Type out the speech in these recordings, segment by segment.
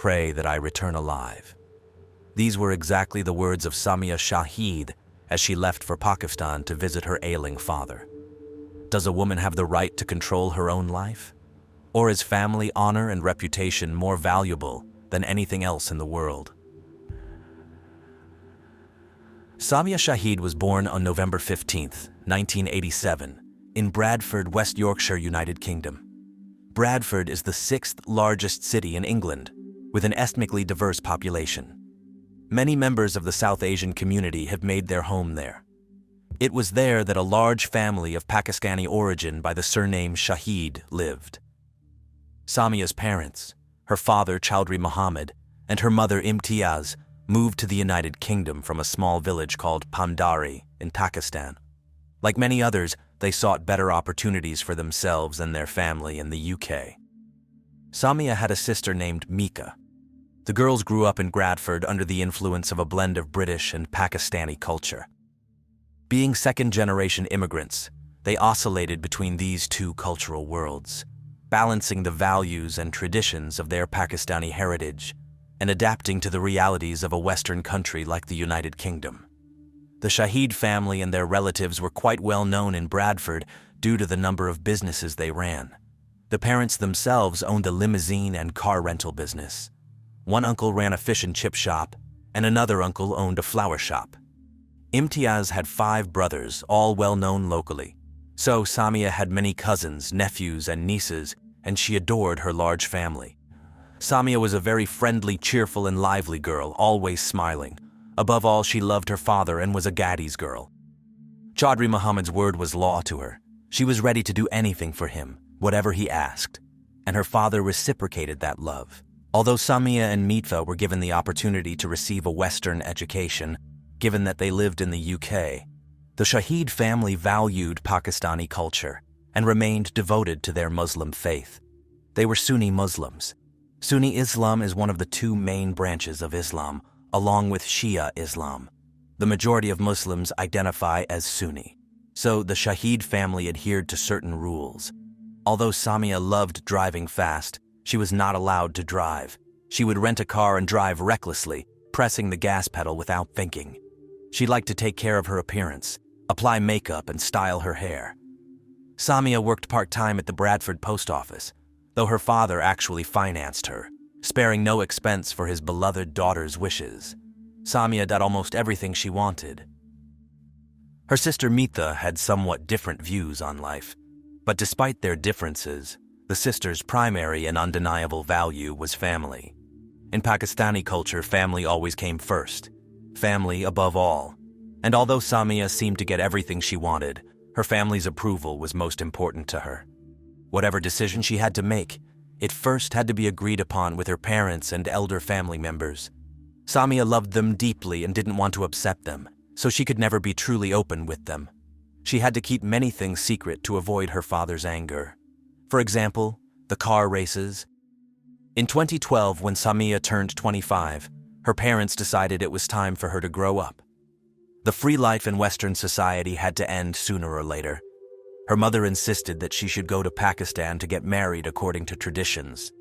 pray that I return alive." These were exactly the words of Samia Shahid as she left for Pakistan to visit her ailing father. Does a woman have the right to control her own life? Or is family honor and reputation more valuable than anything else in the world? Samia Shahid was born on November 15, 1987, in Bradford, West Yorkshire, United Kingdom. Bradford is the sixth largest city in England, with an ethnically diverse population. Many members of the South Asian community have made their home there. It was there that a large family of Pakistani origin by the surname Shahid lived. Samia's parents, her father Chaudhry Muhammad and her mother Imtiaz, moved to the United Kingdom from a small village called Pandari in Pakistan. Like many others, they sought better opportunities for themselves and their family in the UK. Samia had a sister named Mika. The girls grew up in Bradford under the influence of a blend of British and Pakistani culture. Being second-generation immigrants, they oscillated between these two cultural worlds, balancing the values and traditions of their Pakistani heritage and adapting to the realities of a Western country like the United Kingdom. The Shahid family and their relatives were quite well known in Bradford due to the number of businesses they ran. The parents themselves owned a limousine and car rental business. One uncle ran a fish and chip shop, and another uncle owned a flower shop. Imtiaz had 5 brothers, all well known locally. So Samia had many cousins, nephews, and nieces, and she adored her large family. Samia was a very friendly, cheerful, and lively girl, always smiling. Above all, she loved her father and was a Gaddi's girl. Chaudhry Muhammad's word was law to her. She was ready to do anything for him, whatever he asked, and her father reciprocated that love. Although Samia and Mitfa were given the opportunity to receive a Western education, given that they lived in the UK, the Shahid family valued Pakistani culture and remained devoted to their Muslim faith. They were Sunni Muslims. Sunni Islam is one of the 2 main branches of Islam, along with Shia Islam. The majority of Muslims identify as Sunni, so the Shahid family adhered to certain rules. Although Samia loved driving fast, she was not allowed to drive. She would rent a car and drive recklessly, pressing the gas pedal without thinking. She liked to take care of her appearance, apply makeup, and style her hair. Samia worked part-time at the Bradford post office, though her father actually financed her, sparing no expense for his beloved daughter's wishes. Samia did almost everything she wanted. Her sister Mitha had somewhat different views on life, but despite their differences, the sisters' primary and undeniable value was family. In Pakistani culture, family always came first, family above all. And although Samia seemed to get everything she wanted, her family's approval was most important to her. Whatever decision she had to make, it first had to be agreed upon with her parents and elder family members. Samia loved them deeply and didn't want to upset them, so she could never be truly open with them. She had to keep many things secret to avoid her father's anger. For example, the car races. In 2012, when Samia turned 25, her parents decided it was time for her to grow up. The free life in Western society had to end sooner or later. Her mother insisted that she should go to Pakistan to get married according to traditions.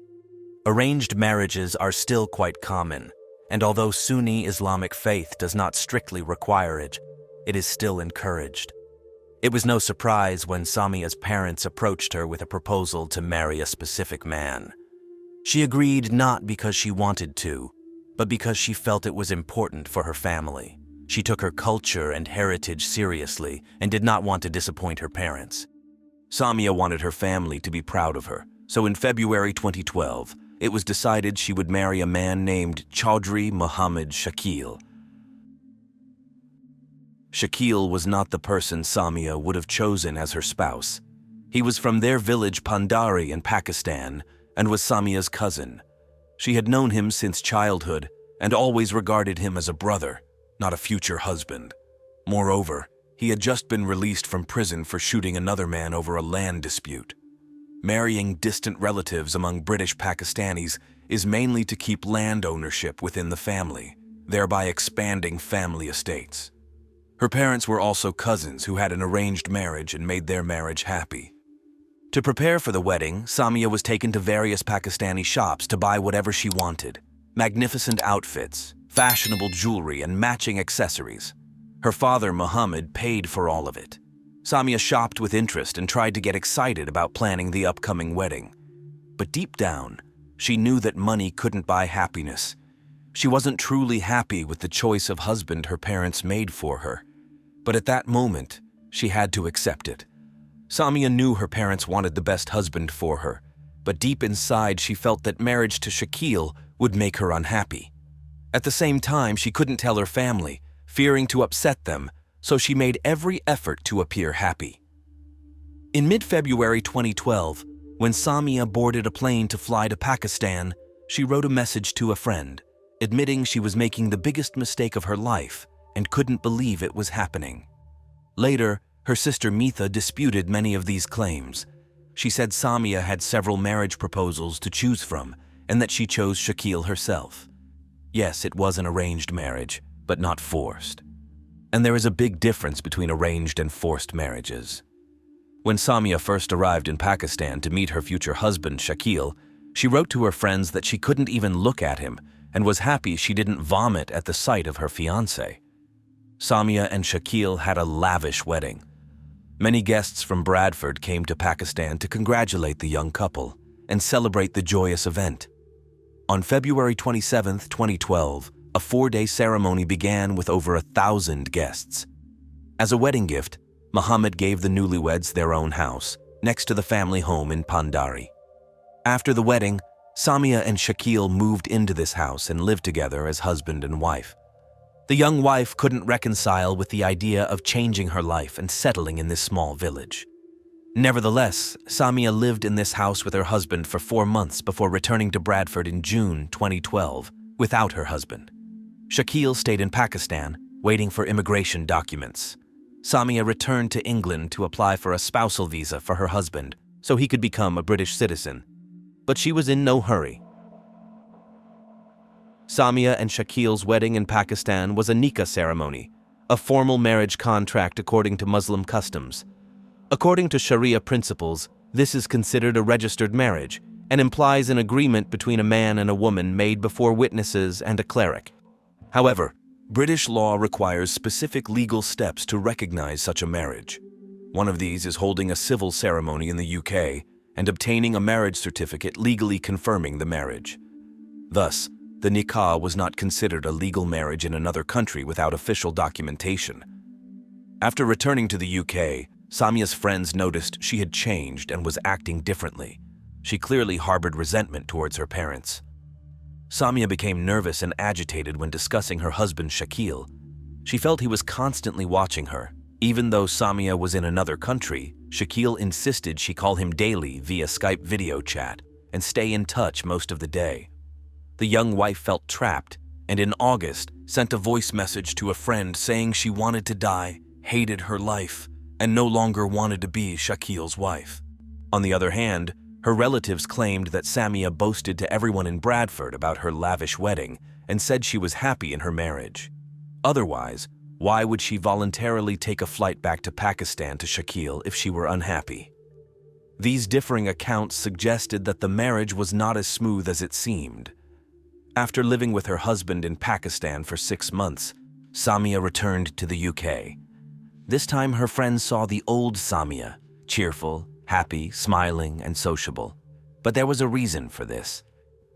Arranged marriages are still quite common, and although Sunni Islamic faith does not strictly require it, it is still encouraged. It was no surprise when Samia's parents approached her with a proposal to marry a specific man. She agreed not because she wanted to, but because she felt it was important for her family. She took her culture and heritage seriously and did not want to disappoint her parents. Samia wanted her family to be proud of her, so in February 2012, it was decided she would marry a man named Chaudhry Muhammad Shakil. Shakil was not the person Samia would have chosen as her spouse. He was from their village Pandari in Pakistan and was Samia's cousin. She had known him since childhood and always regarded him as a brother, not a future husband. Moreover, he had just been released from prison for shooting another man over a land dispute. Marrying distant relatives among British Pakistanis is mainly to keep land ownership within the family, thereby expanding family estates. Her parents were also cousins who had an arranged marriage and made their marriage happy. To prepare for the wedding, Samia was taken to various Pakistani shops to buy whatever she wanted. Magnificent outfits, fashionable jewelry, and matching accessories. Her father, Muhammad, paid for all of it. Samia shopped with interest and tried to get excited about planning the upcoming wedding. But deep down, she knew that money couldn't buy happiness. She wasn't truly happy with the choice of husband her parents made for her. But at that moment, she had to accept it. Samia knew her parents wanted the best husband for her, but deep inside she felt that marriage to Shakil would make her unhappy. At the same time, she couldn't tell her family, fearing to upset them, so she made every effort to appear happy. In mid-February 2012, when Samia boarded a plane to fly to Pakistan, she wrote a message to a friend, admitting she was making the biggest mistake of her life and couldn't believe it was happening. Later, her sister Mitha disputed many of these claims. She said Samia had several marriage proposals to choose from and that she chose Shakil herself. Yes, it was an arranged marriage, but not forced. And there is a big difference between arranged and forced marriages. When Samia first arrived in Pakistan to meet her future husband, Shakil, she wrote to her friends that she couldn't even look at him and was happy she didn't vomit at the sight of her fiancé. Samia and Shakil had a lavish wedding. Many guests from Bradford came to Pakistan to congratulate the young couple and celebrate the joyous event. On February 27, 2012, a 4-day ceremony began with over 1,000 guests. As a wedding gift, Muhammad gave the newlyweds their own house, next to the family home in Pandari. After the wedding, Samia and Shakil moved into this house and lived together as husband and wife. The young wife couldn't reconcile with the idea of changing her life and settling in this small village. Nevertheless, Samia lived in this house with her husband for 4 months before returning to Bradford in June 2012 without her husband. Shakil stayed in Pakistan, waiting for immigration documents. Samia returned to England to apply for a spousal visa for her husband so he could become a British citizen. But she was in no hurry. Samia and Shakil's wedding in Pakistan was a nikah ceremony, a formal marriage contract according to Muslim customs. According to Sharia principles, this is considered a registered marriage and implies an agreement between a man and a woman made before witnesses and a cleric. However, British law requires specific legal steps to recognize such a marriage. One of these is holding a civil ceremony in the UK and obtaining a marriage certificate legally confirming the marriage. Thus, the nikah was not considered a legal marriage in another country without official documentation. After returning to the UK, Samia's friends noticed she had changed and was acting differently. She clearly harbored resentment towards her parents. Samia became nervous and agitated when discussing her husband Shakil. She felt he was constantly watching her. Even though Samia was in another country, Shakil insisted she call him daily via Skype video chat and stay in touch most of the day. The young wife felt trapped and in August sent a voice message to a friend saying she wanted to die, hated her life, and no longer wanted to be Shakil's wife. On the other hand, her relatives claimed that Samia boasted to everyone in Bradford about her lavish wedding and said she was happy in her marriage. Otherwise, why would she voluntarily take a flight back to Pakistan to Shakil if she were unhappy? These differing accounts suggested that the marriage was not as smooth as it seemed. After living with her husband in Pakistan for 6 months, Samia returned to the UK. This time her friends saw the old Samia, cheerful, happy, smiling, and sociable. But there was a reason for this.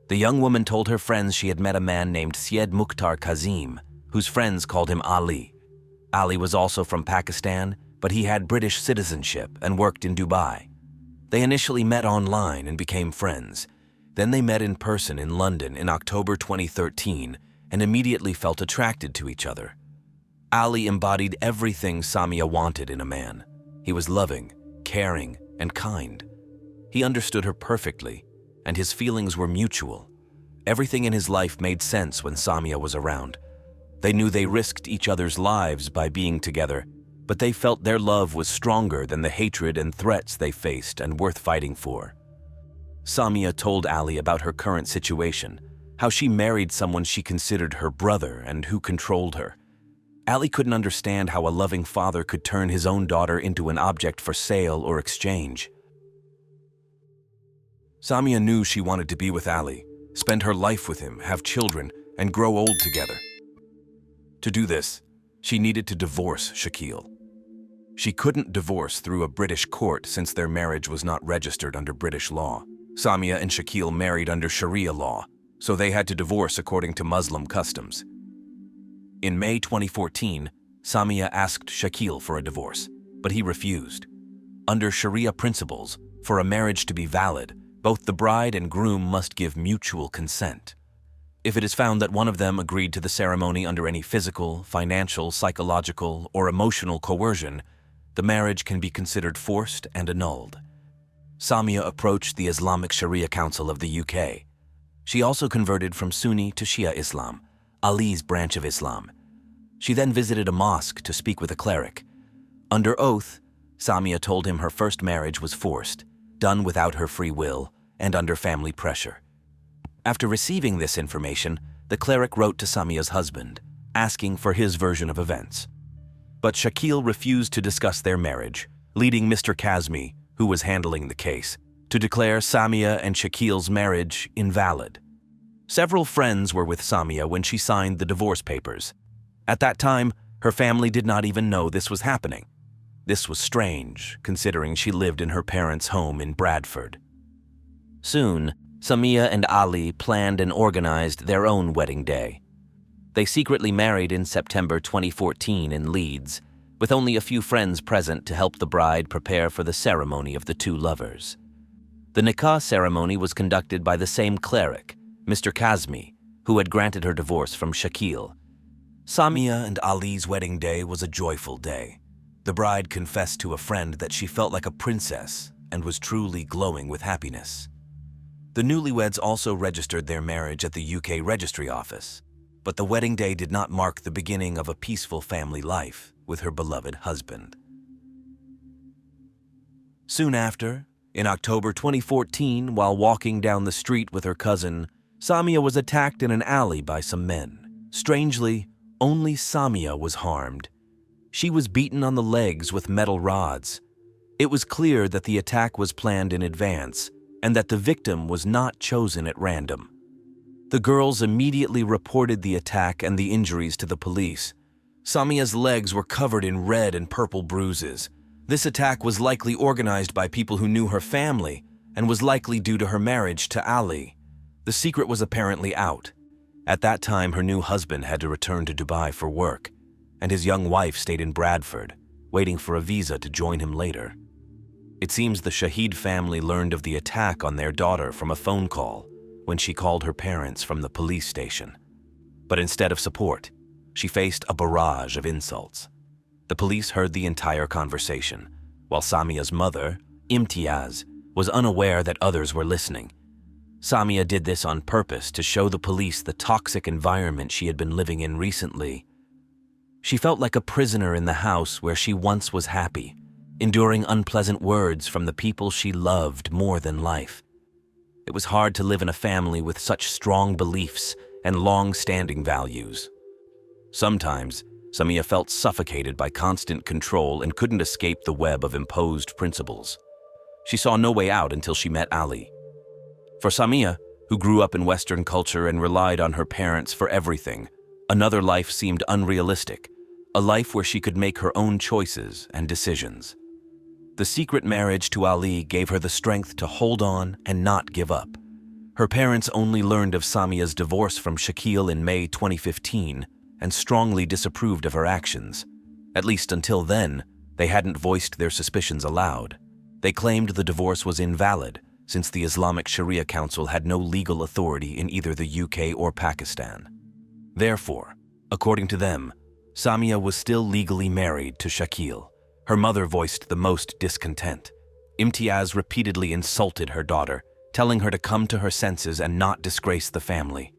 The young woman told her friends she had met a man named Syed Mukhtar Kazim, whose friends called him Ali. Ali was also from Pakistan, but he had British citizenship and worked in Dubai. They initially met online and became friends. Then they met in person in London in October 2013 and immediately felt attracted to each other. Ali embodied everything Samia wanted in a man. He was loving, caring, and kind. He understood her perfectly, and his feelings were mutual. Everything in his life made sense when Samia was around. They knew they risked each other's lives by being together, but they felt their love was stronger than the hatred and threats they faced and worth fighting for. Samia told Ali about her current situation, how she married someone she considered her brother and who controlled her. Ali couldn't understand how a loving father could turn his own daughter into an object for sale or exchange. Samia knew she wanted to be with Ali, spend her life with him, have children, and grow old together. To do this, she needed to divorce Shakil. She couldn't divorce through a British court since their marriage was not registered under British law. Samia and Shakil married under Sharia law, so they had to divorce according to Muslim customs. In May 2014, Samia asked Shakil for a divorce, but he refused. Under Sharia principles, for a marriage to be valid, both the bride and groom must give mutual consent. If it is found that one of them agreed to the ceremony under any physical, financial, psychological, or emotional coercion, the marriage can be considered forced and annulled. Samia approached the Islamic Sharia Council of the UK. She also converted from Sunni to Shia Islam, Ali's branch of Islam. She then visited a mosque to speak with a cleric. Under oath, Samia told him her first marriage was forced, done without her free will, and under family pressure. After receiving this information, the cleric wrote to Samia's husband, asking for his version of events. But Shakil refused to discuss their marriage, leading Mr. Kazmi, who was handling the case, to declare Samia and Shakil's marriage invalid. Several friends were with Samia when she signed the divorce papers. At that time, her family did not even know this was happening. This was strange, considering she lived in her parents' home in Bradford. Soon, Samia and Ali planned and organized their own wedding day. They secretly married in September 2014 in Leeds, with only a few friends present to help the bride prepare for the ceremony of the two lovers. The nikah ceremony was conducted by the same cleric, Mr. Kazmi, who had granted her divorce from Shakil. Samia and Ali's wedding day was a joyful day. The bride confessed to a friend that she felt like a princess and was truly glowing with happiness. The newlyweds also registered their marriage at the UK Registry Office, but the wedding day did not mark the beginning of a peaceful family life with her beloved husband. Soon after, in October 2014, while walking down the street with her cousin, Samia was attacked in an alley by some men. Strangely, only Samia was harmed. She was beaten on the legs with metal rods. It was clear that the attack was planned in advance, and that the victim was not chosen at random. The girls immediately reported the attack and the injuries to the police. Samia's legs were covered in red and purple bruises. This attack was likely organized by people who knew her family and was likely due to her marriage to Ali. The secret was apparently out. At that time, her new husband had to return to Dubai for work, and his young wife stayed in Bradford, waiting for a visa to join him later. It seems the Shahid family learned of the attack on their daughter from a phone call when she called her parents from the police station. But instead of support, she faced a barrage of insults. The police heard the entire conversation, while Samia's mother, Imtiaz, was unaware that others were listening. Samia did this on purpose to show the police the toxic environment she had been living in recently. She felt like a prisoner in the house where she once was happy, enduring unpleasant words from the people she loved more than life. It was hard to live in a family with such strong beliefs and long-standing values. Sometimes, Samia felt suffocated by constant control and couldn't escape the web of imposed principles. She saw no way out until she met Ali. For Samia, who grew up in Western culture and relied on her parents for everything, another life seemed unrealistic, a life where she could make her own choices and decisions. The secret marriage to Ali gave her the strength to hold on and not give up. Her parents only learned of Samia's divorce from Shakil in May 2015 and strongly disapproved of her actions. At least until then, they hadn't voiced their suspicions aloud. They claimed the divorce was invalid since the Islamic Sharia Council had no legal authority in either the UK or Pakistan. Therefore, according to them, Samia was still legally married to Shakil. Her mother voiced the most discontent. Imtiaz repeatedly insulted her daughter, telling her to come to her senses and not disgrace the family.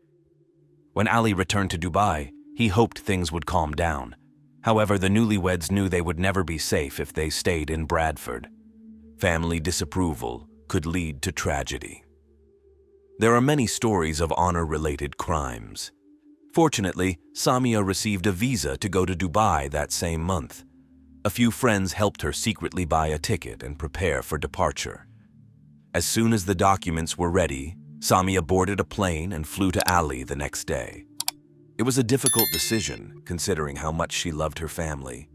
When Ali returned to Dubai, he hoped things would calm down. However, the newlyweds knew they would never be safe if they stayed in Bradford. Family disapproval could lead to tragedy. There are many stories of honor-related crimes. Fortunately, Samia received a visa to go to Dubai that same month. A few friends helped her secretly buy a ticket and prepare for departure. As soon as the documents were ready, Samia boarded a plane and flew to Ali the next day. It was a difficult decision, considering how much she loved her family.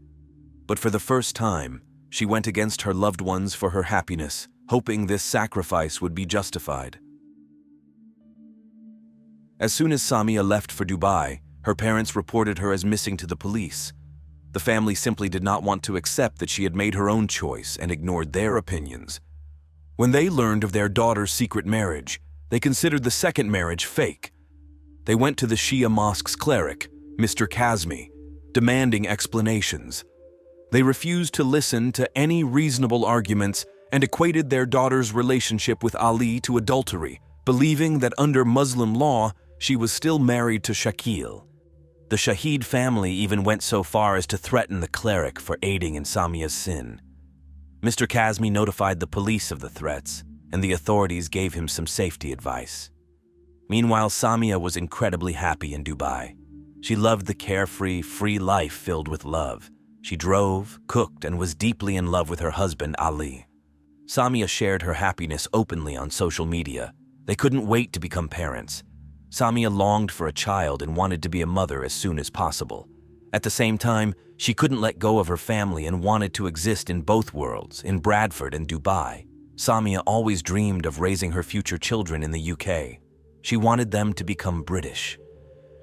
But for the first time, she went against her loved ones for her happiness, hoping this sacrifice would be justified. As soon as Samia left for Dubai, her parents reported her as missing to the police. The family simply did not want to accept that she had made her own choice and ignored their opinions. When they learned of their daughter's secret marriage, they considered the second marriage fake. They went to the Shia mosque's cleric, Mr. Kazmi, demanding explanations. They refused to listen to any reasonable arguments and equated their daughter's relationship with Ali to adultery, believing that under Muslim law, she was still married to Shakil. The Shahid family even went so far as to threaten the cleric for aiding in Samia's sin. Mr. Kazmi notified the police of the threats, and the authorities gave him some safety advice. Meanwhile, Samia was incredibly happy in Dubai. She loved the carefree, free life filled with love. She drove, cooked, and was deeply in love with her husband, Ali. Samia shared her happiness openly on social media. They couldn't wait to become parents. Samia longed for a child and wanted to be a mother as soon as possible. At the same time, she couldn't let go of her family and wanted to exist in both worlds, in Bradford and Dubai. Samia always dreamed of raising her future children in the UK. She wanted them to become British.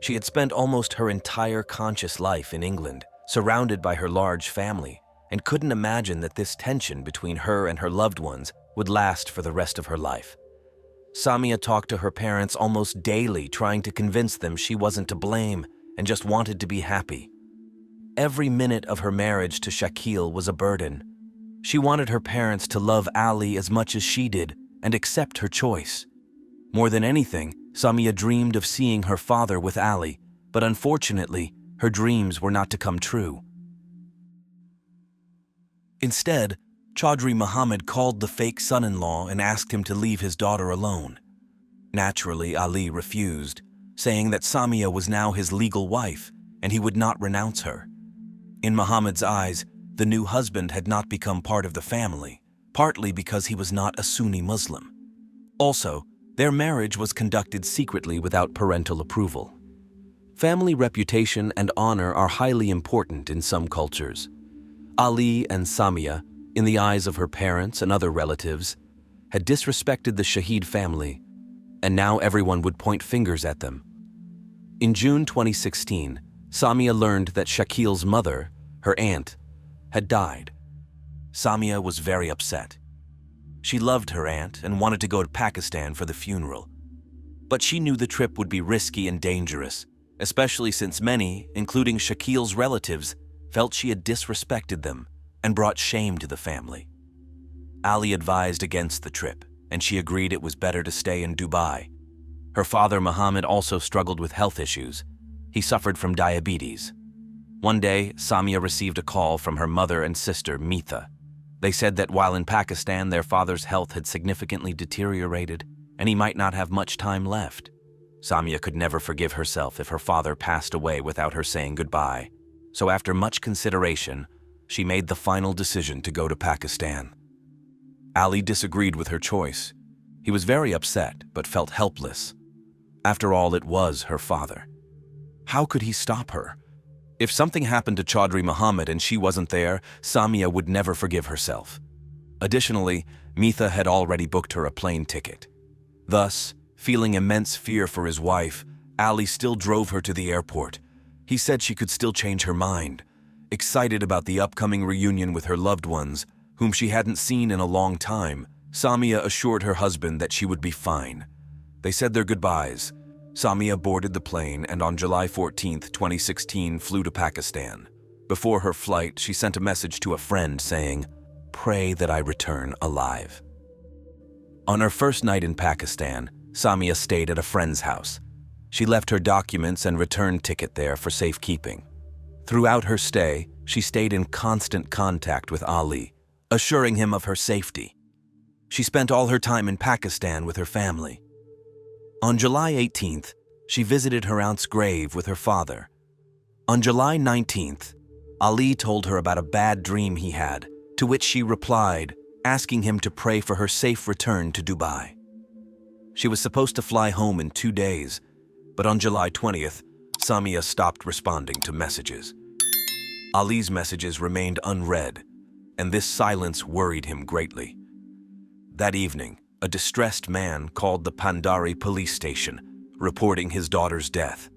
She had spent almost her entire conscious life in England, surrounded by her large family, and couldn't imagine that this tension between her and her loved ones would last for the rest of her life. Samia talked to her parents almost daily, trying to convince them she wasn't to blame and just wanted to be happy. Every minute of her marriage to Shakil was a burden. She wanted her parents to love Ali as much as she did and accept her choice. More than anything, Samia dreamed of seeing her father with Ali, but unfortunately, her dreams were not to come true. Instead, Chaudhry Muhammad called the fake son-in-law and asked him to leave his daughter alone. Naturally, Ali refused, saying that Samia was now his legal wife and he would not renounce her. In Muhammad's eyes, the new husband had not become part of the family, partly because he was not a Sunni Muslim. Also, their marriage was conducted secretly without parental approval. Family reputation and honor are highly important in some cultures. Ali and Samia, in the eyes of her parents and other relatives, had disrespected the Shahid family, and now everyone would point fingers at them. In June 2016, Samia learned that Shakil's mother, her aunt, had died. Samia was very upset. She loved her aunt and wanted to go to Pakistan for the funeral. But she knew the trip would be risky and dangerous, especially since many, including Shakil's relatives, felt she had disrespected them and brought shame to the family. Ali advised against the trip, and she agreed it was better to stay in Dubai. Her father, Muhammad, also struggled with health issues. He suffered from diabetes. One day, Samia received a call from her mother and sister, Mitha. They said that while in Pakistan, their father's health had significantly deteriorated, and he might not have much time left. Samia could never forgive herself if her father passed away without her saying goodbye. So after much consideration, she made the final decision to go to Pakistan. Ali disagreed with her choice. He was very upset, but felt helpless. After all, it was her father. How could he stop her? If something happened to Chaudhry Muhammad and she wasn't there, Samia would never forgive herself. Additionally, Mitha had already booked her a plane ticket. Thus, feeling immense fear for his wife, Ali still drove her to the airport. He said she could still change her mind. Excited about the upcoming reunion with her loved ones, whom she hadn't seen in a long time, Samia assured her husband that she would be fine. They said their goodbyes. Samia boarded the plane and on July 14, 2016, flew to Pakistan. Before her flight, she sent a message to a friend saying, "Pray that I return alive." On her first night in Pakistan, Samia stayed at a friend's house. She left her documents and return ticket there for safekeeping. Throughout her stay, she stayed in constant contact with Ali, assuring him of her safety. She spent all her time in Pakistan with her family. On July 18th, she visited her aunt's grave with her father. On July 19th, Ali told her about a bad dream he had, to which she replied, asking him to pray for her safe return to Dubai. She was supposed to fly home in 2 days, but on July 20th, Samia stopped responding to messages. Ali's messages remained unread, and this silence worried him greatly. That evening, a distressed man called the Pandari police station, reporting his daughter's death.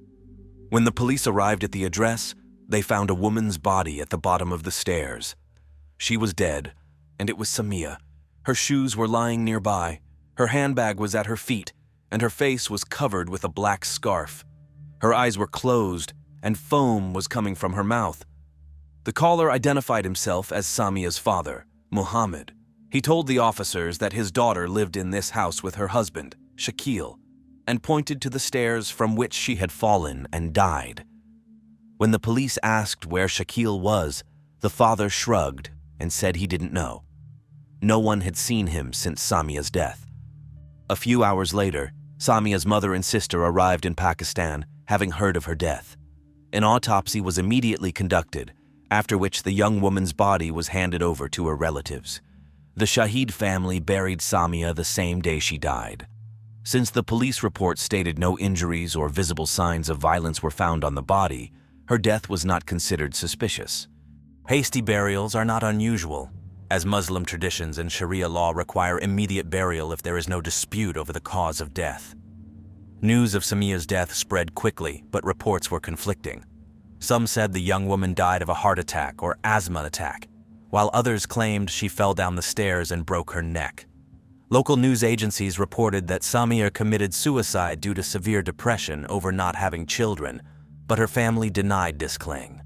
When the police arrived at the address, they found a woman's body at the bottom of the stairs. She was dead, and it was Samia. Her shoes were lying nearby, her handbag was at her feet, and her face was covered with a black scarf. Her eyes were closed, and foam was coming from her mouth. The caller identified himself as Samia's father, Muhammad. He told the officers that his daughter lived in this house with her husband, Shakil, and pointed to the stairs from which she had fallen and died. When the police asked where Shakil was, the father shrugged and said he didn't know. No one had seen him since Samia's death. A few hours later, Samia's mother and sister arrived in Pakistan, having heard of her death. An autopsy was immediately conducted, after which the young woman's body was handed over to her relatives. The Shahid family buried Samia the same day she died. Since the police report stated no injuries or visible signs of violence were found on the body, her death was not considered suspicious. Hasty burials are not unusual, as Muslim traditions and Sharia law require immediate burial if there is no dispute over the cause of death. News of Samia's death spread quickly, but reports were conflicting. Some said the young woman died of a heart attack or asthma attack, while others claimed she fell down the stairs and broke her neck. Local news agencies reported that Samia committed suicide due to severe depression over not having children, but her family denied this claim.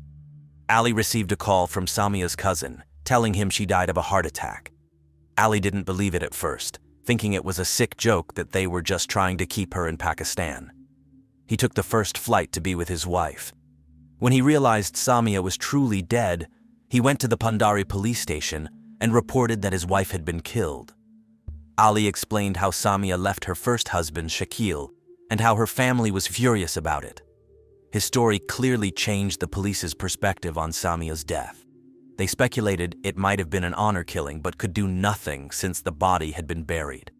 Ali received a call from Samia's cousin, telling him she died of a heart attack. Ali didn't believe it at first, thinking it was a sick joke that they were just trying to keep her in Pakistan. He took the first flight to be with his wife. When he realized Samia was truly dead, he went to the Pandari police station and reported that his wife had been killed. Ali explained how Samia left her first husband, Shakil, and how her family was furious about it. His story clearly changed the police's perspective on Samia's death. They speculated it might have been an honor killing but could do nothing since the body had been buried.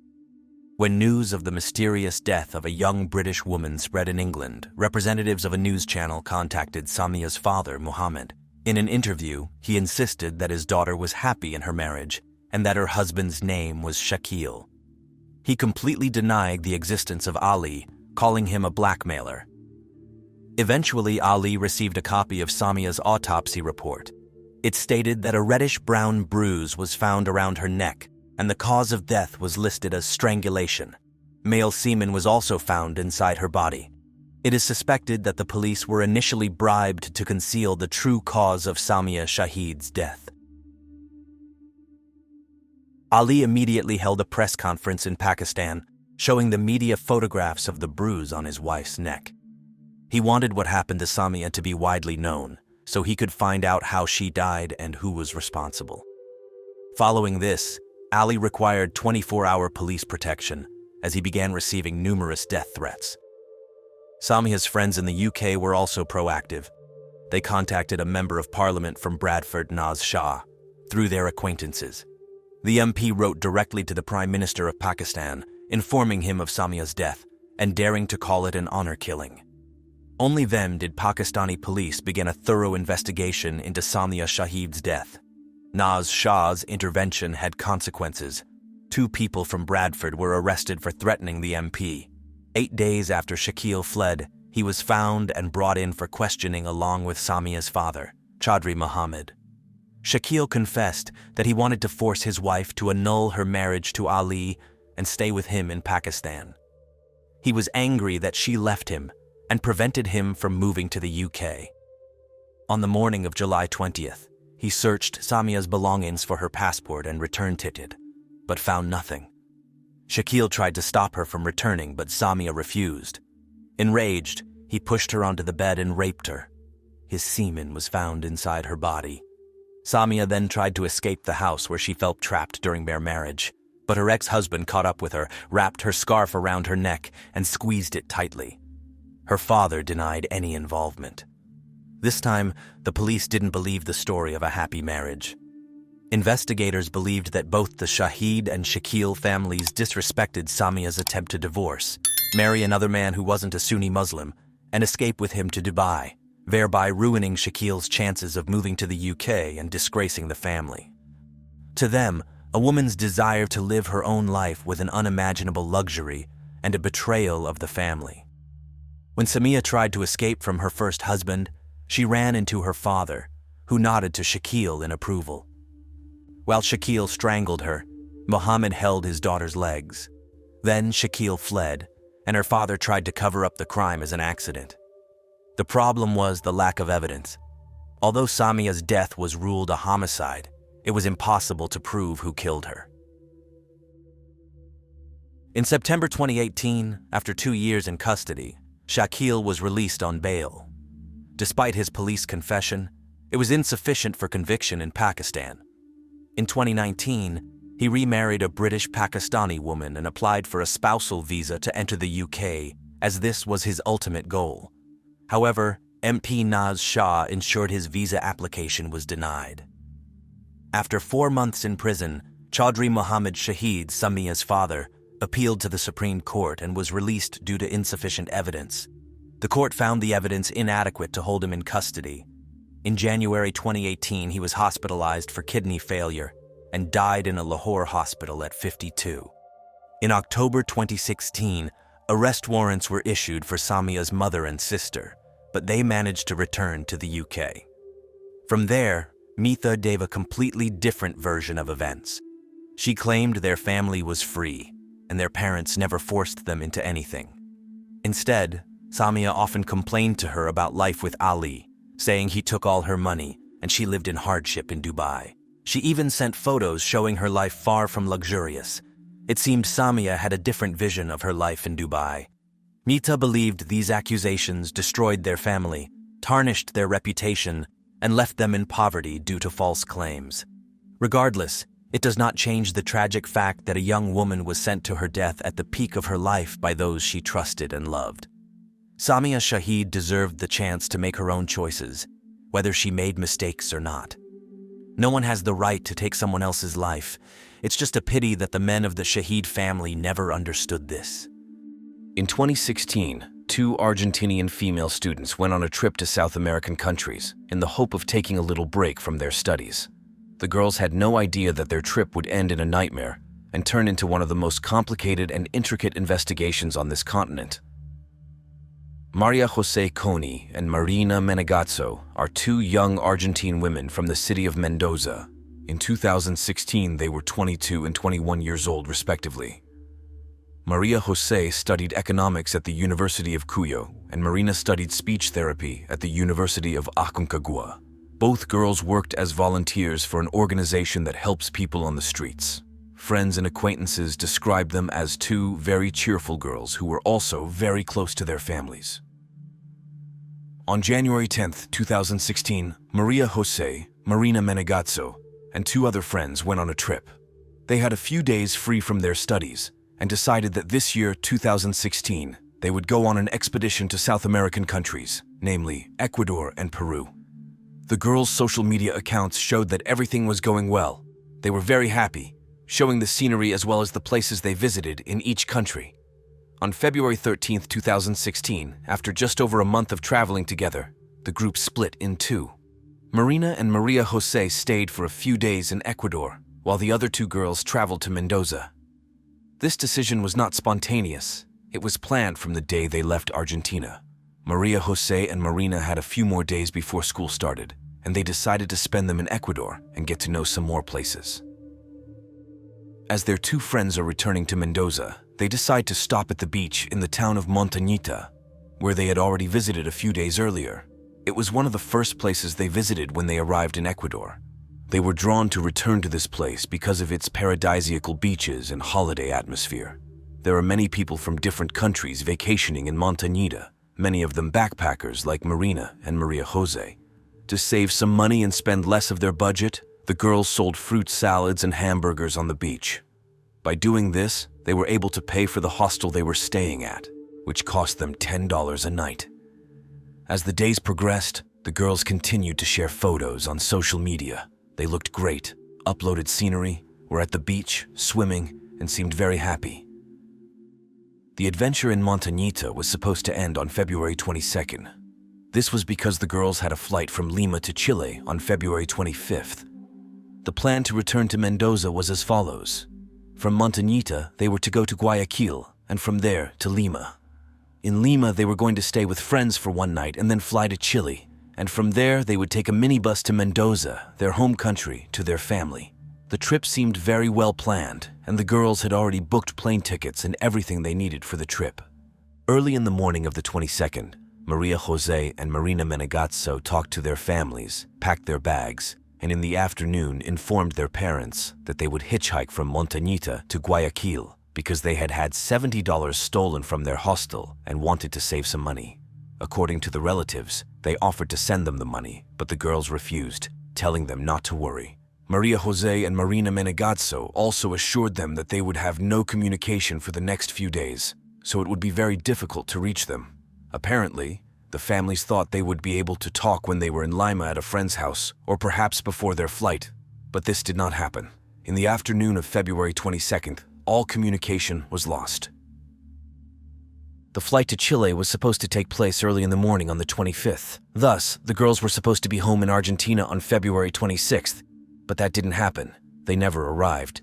When news of the mysterious death of a young British woman spread in England, representatives of a news channel contacted Samia's father, Muhammad. In an interview, he insisted that his daughter was happy in her marriage and that her husband's name was Shakil. He completely denied the existence of Ali, calling him a blackmailer. Eventually, Ali received a copy of Samia's autopsy report. It stated that a reddish-brown bruise was found around her neck, and the cause of death was listed as strangulation. Male semen was also found inside her body. It is suspected that the police were initially bribed to conceal the true cause of Samia Shahid's death. Ali immediately held a press conference in Pakistan, showing the media photographs of the bruise on his wife's neck. He wanted what happened to Samia to be widely known, so he could find out how she died and who was responsible. Following this, Ali required 24-hour police protection as he began receiving numerous death threats. Samia's friends in the UK were also proactive. They contacted a member of parliament from Bradford, Naz Shah, through their acquaintances. The MP wrote directly to the Prime Minister of Pakistan, informing him of Samia's death and daring to call it an honor killing. Only then did Pakistani police begin a thorough investigation into Samia Shahid's death. Naz Shah's intervention had consequences. 2 people from Bradford were arrested for threatening the MP. 8 days after Shakil fled, he was found and brought in for questioning along with Samia's father, Chaudhry Muhammad. Shakil confessed that he wanted to force his wife to annul her marriage to Ali and stay with him in Pakistan. He was angry that she left him and prevented him from moving to the UK. On the morning of July 20th, he searched Samia's belongings for her passport and return ticket, but found nothing. Shakil tried to stop her from returning, but Samia refused. Enraged, he pushed her onto the bed and raped her. His semen was found inside her body. Samia then tried to escape the house where she felt trapped during their marriage, but her ex-husband caught up with her, wrapped her scarf around her neck, and squeezed it tightly. Her father denied any involvement. This time, the police didn't believe the story of a happy marriage. Investigators believed that both the Shahid and Shakil families disrespected Samia's attempt to divorce, marry another man who wasn't a Sunni Muslim, and escape with him to Dubai, thereby ruining Shakil's chances of moving to the UK and disgracing the family. To them, a woman's desire to live her own life was an unimaginable luxury and a betrayal of the family. When Samia tried to escape from her first husband, she ran into her father, who nodded to Shakil in approval. While Shakil strangled her, Mohammed held his daughter's legs. Then Shakil fled, and her father tried to cover up the crime as an accident. The problem was the lack of evidence. Although Samia's death was ruled a homicide, it was impossible to prove who killed her. In September 2018, after 2 years in custody, Shakil was released on bail. Despite his police confession, it was insufficient for conviction in Pakistan. In 2019, he remarried a British Pakistani woman and applied for a spousal visa to enter the UK, as this was his ultimate goal. However, MP Naz Shah ensured his visa application was denied. After 4 months in prison, Chaudhry Mohammed Shahid, Samia's father, appealed to the Supreme Court and was released due to insufficient evidence. The court found the evidence inadequate to hold him in custody. In January 2018, he was hospitalized for kidney failure and died in a Lahore hospital at 52. In October 2016, arrest warrants were issued for Samia's mother and sister, but they managed to return to the UK. From there, Mitha gave a completely different version of events. She claimed their family was free, and their parents never forced them into anything. Instead, Samia often complained to her about life with Ali, saying he took all her money and she lived in hardship in Dubai. She even sent photos showing her life far from luxurious. It seemed Samia had a different vision of her life in Dubai. Mitha believed these accusations destroyed their family, tarnished their reputation, and left them in poverty due to false claims. Regardless, it does not change the tragic fact that a young woman was sent to her death at the peak of her life by those she trusted and loved. Samia Shahid deserved the chance to make her own choices, whether she made mistakes or not. No one has the right to take someone else's life. It's just a pity that the men of the Shahid family never understood this. In 2016, 2 Argentinian female students went on a trip to South American countries in the hope of taking a little break from their studies. The girls had no idea that their trip would end in a nightmare and turn into one of the most complicated and intricate investigations on this continent. Maria Jose Coni and Marina Menegazzo are 2 young Argentine women from the city of Mendoza. In 2016, they were 22 and 21 years old, respectively. Maria Jose studied economics at the University of Cuyo, and Marina studied speech therapy at the University of Aconcagua. Both girls worked as volunteers for an organization that helps people on the streets. Friends and acquaintances described them as 2 very cheerful girls who were also very close to their families. On January 10, 2016, Maria Jose, Marina Menegazzo, and 2 other friends went on a trip. They had a few days free from their studies and decided that this year, 2016, they would go on an expedition to South American countries, namely Ecuador and Peru. The girls' social media accounts showed that everything was going well. They were very happy, showing the scenery as well as the places they visited in each country. On February 13, 2016, after just over a month of traveling together, the group split in 2. Marina and Maria Jose stayed for a few days in Ecuador, while the other 2 girls traveled to Mendoza. This decision was not spontaneous. It was planned from the day they left Argentina. Maria Jose and Marina had a few more days before school started, and they decided to spend them in Ecuador and get to know some more places. As their 2 friends are returning to Mendoza, they decide to stop at the beach in the town of Montañita, where they had already visited a few days earlier. It was one of the first places they visited when they arrived in Ecuador. They were drawn to return to this place because of its paradisiacal beaches and holiday atmosphere. There are many people from different countries vacationing in Montañita, many of them backpackers like Marina and Maria Jose. To save some money and spend less of their budget, the girls sold fruit salads and hamburgers on the beach. By doing this, they were able to pay for the hostel they were staying at, which cost them $10 a night. As the days progressed, the girls continued to share photos on social media. They looked great, uploaded scenery, were at the beach, swimming, and seemed very happy. The adventure in Montañita was supposed to end on February 22nd. This was because the girls had a flight from Lima to Chile on February 25th. The plan to return to Mendoza was as follows. From Montañita, they were to go to Guayaquil, and from there to Lima. In Lima, they were going to stay with friends for one night and then fly to Chile, and from there they would take a minibus to Mendoza, their home country, to their family. The trip seemed very well planned, and the girls had already booked plane tickets and everything they needed for the trip. Early in the morning of the 22nd, Maria Jose and Marina Menegazzo talked to their families, packed their bags, and in the afternoon informed their parents that they would hitchhike from Montañita to Guayaquil because they had had $70 stolen from their hostel and wanted to save some money. According to the relatives, they offered to send them the money, but the girls refused, telling them not to worry. Maria Jose and Marina Menegazzo also assured them that they would have no communication for the next few days, so it would be very difficult to reach them. Apparently, the families thought they would be able to talk when they were in Lima at a friend's house, or perhaps before their flight, but this did not happen. In the afternoon of February 22nd, all communication was lost. The flight to Chile was supposed to take place early in the morning on the 25th. Thus, the girls were supposed to be home in Argentina on February 26th, but that didn't happen. They never arrived.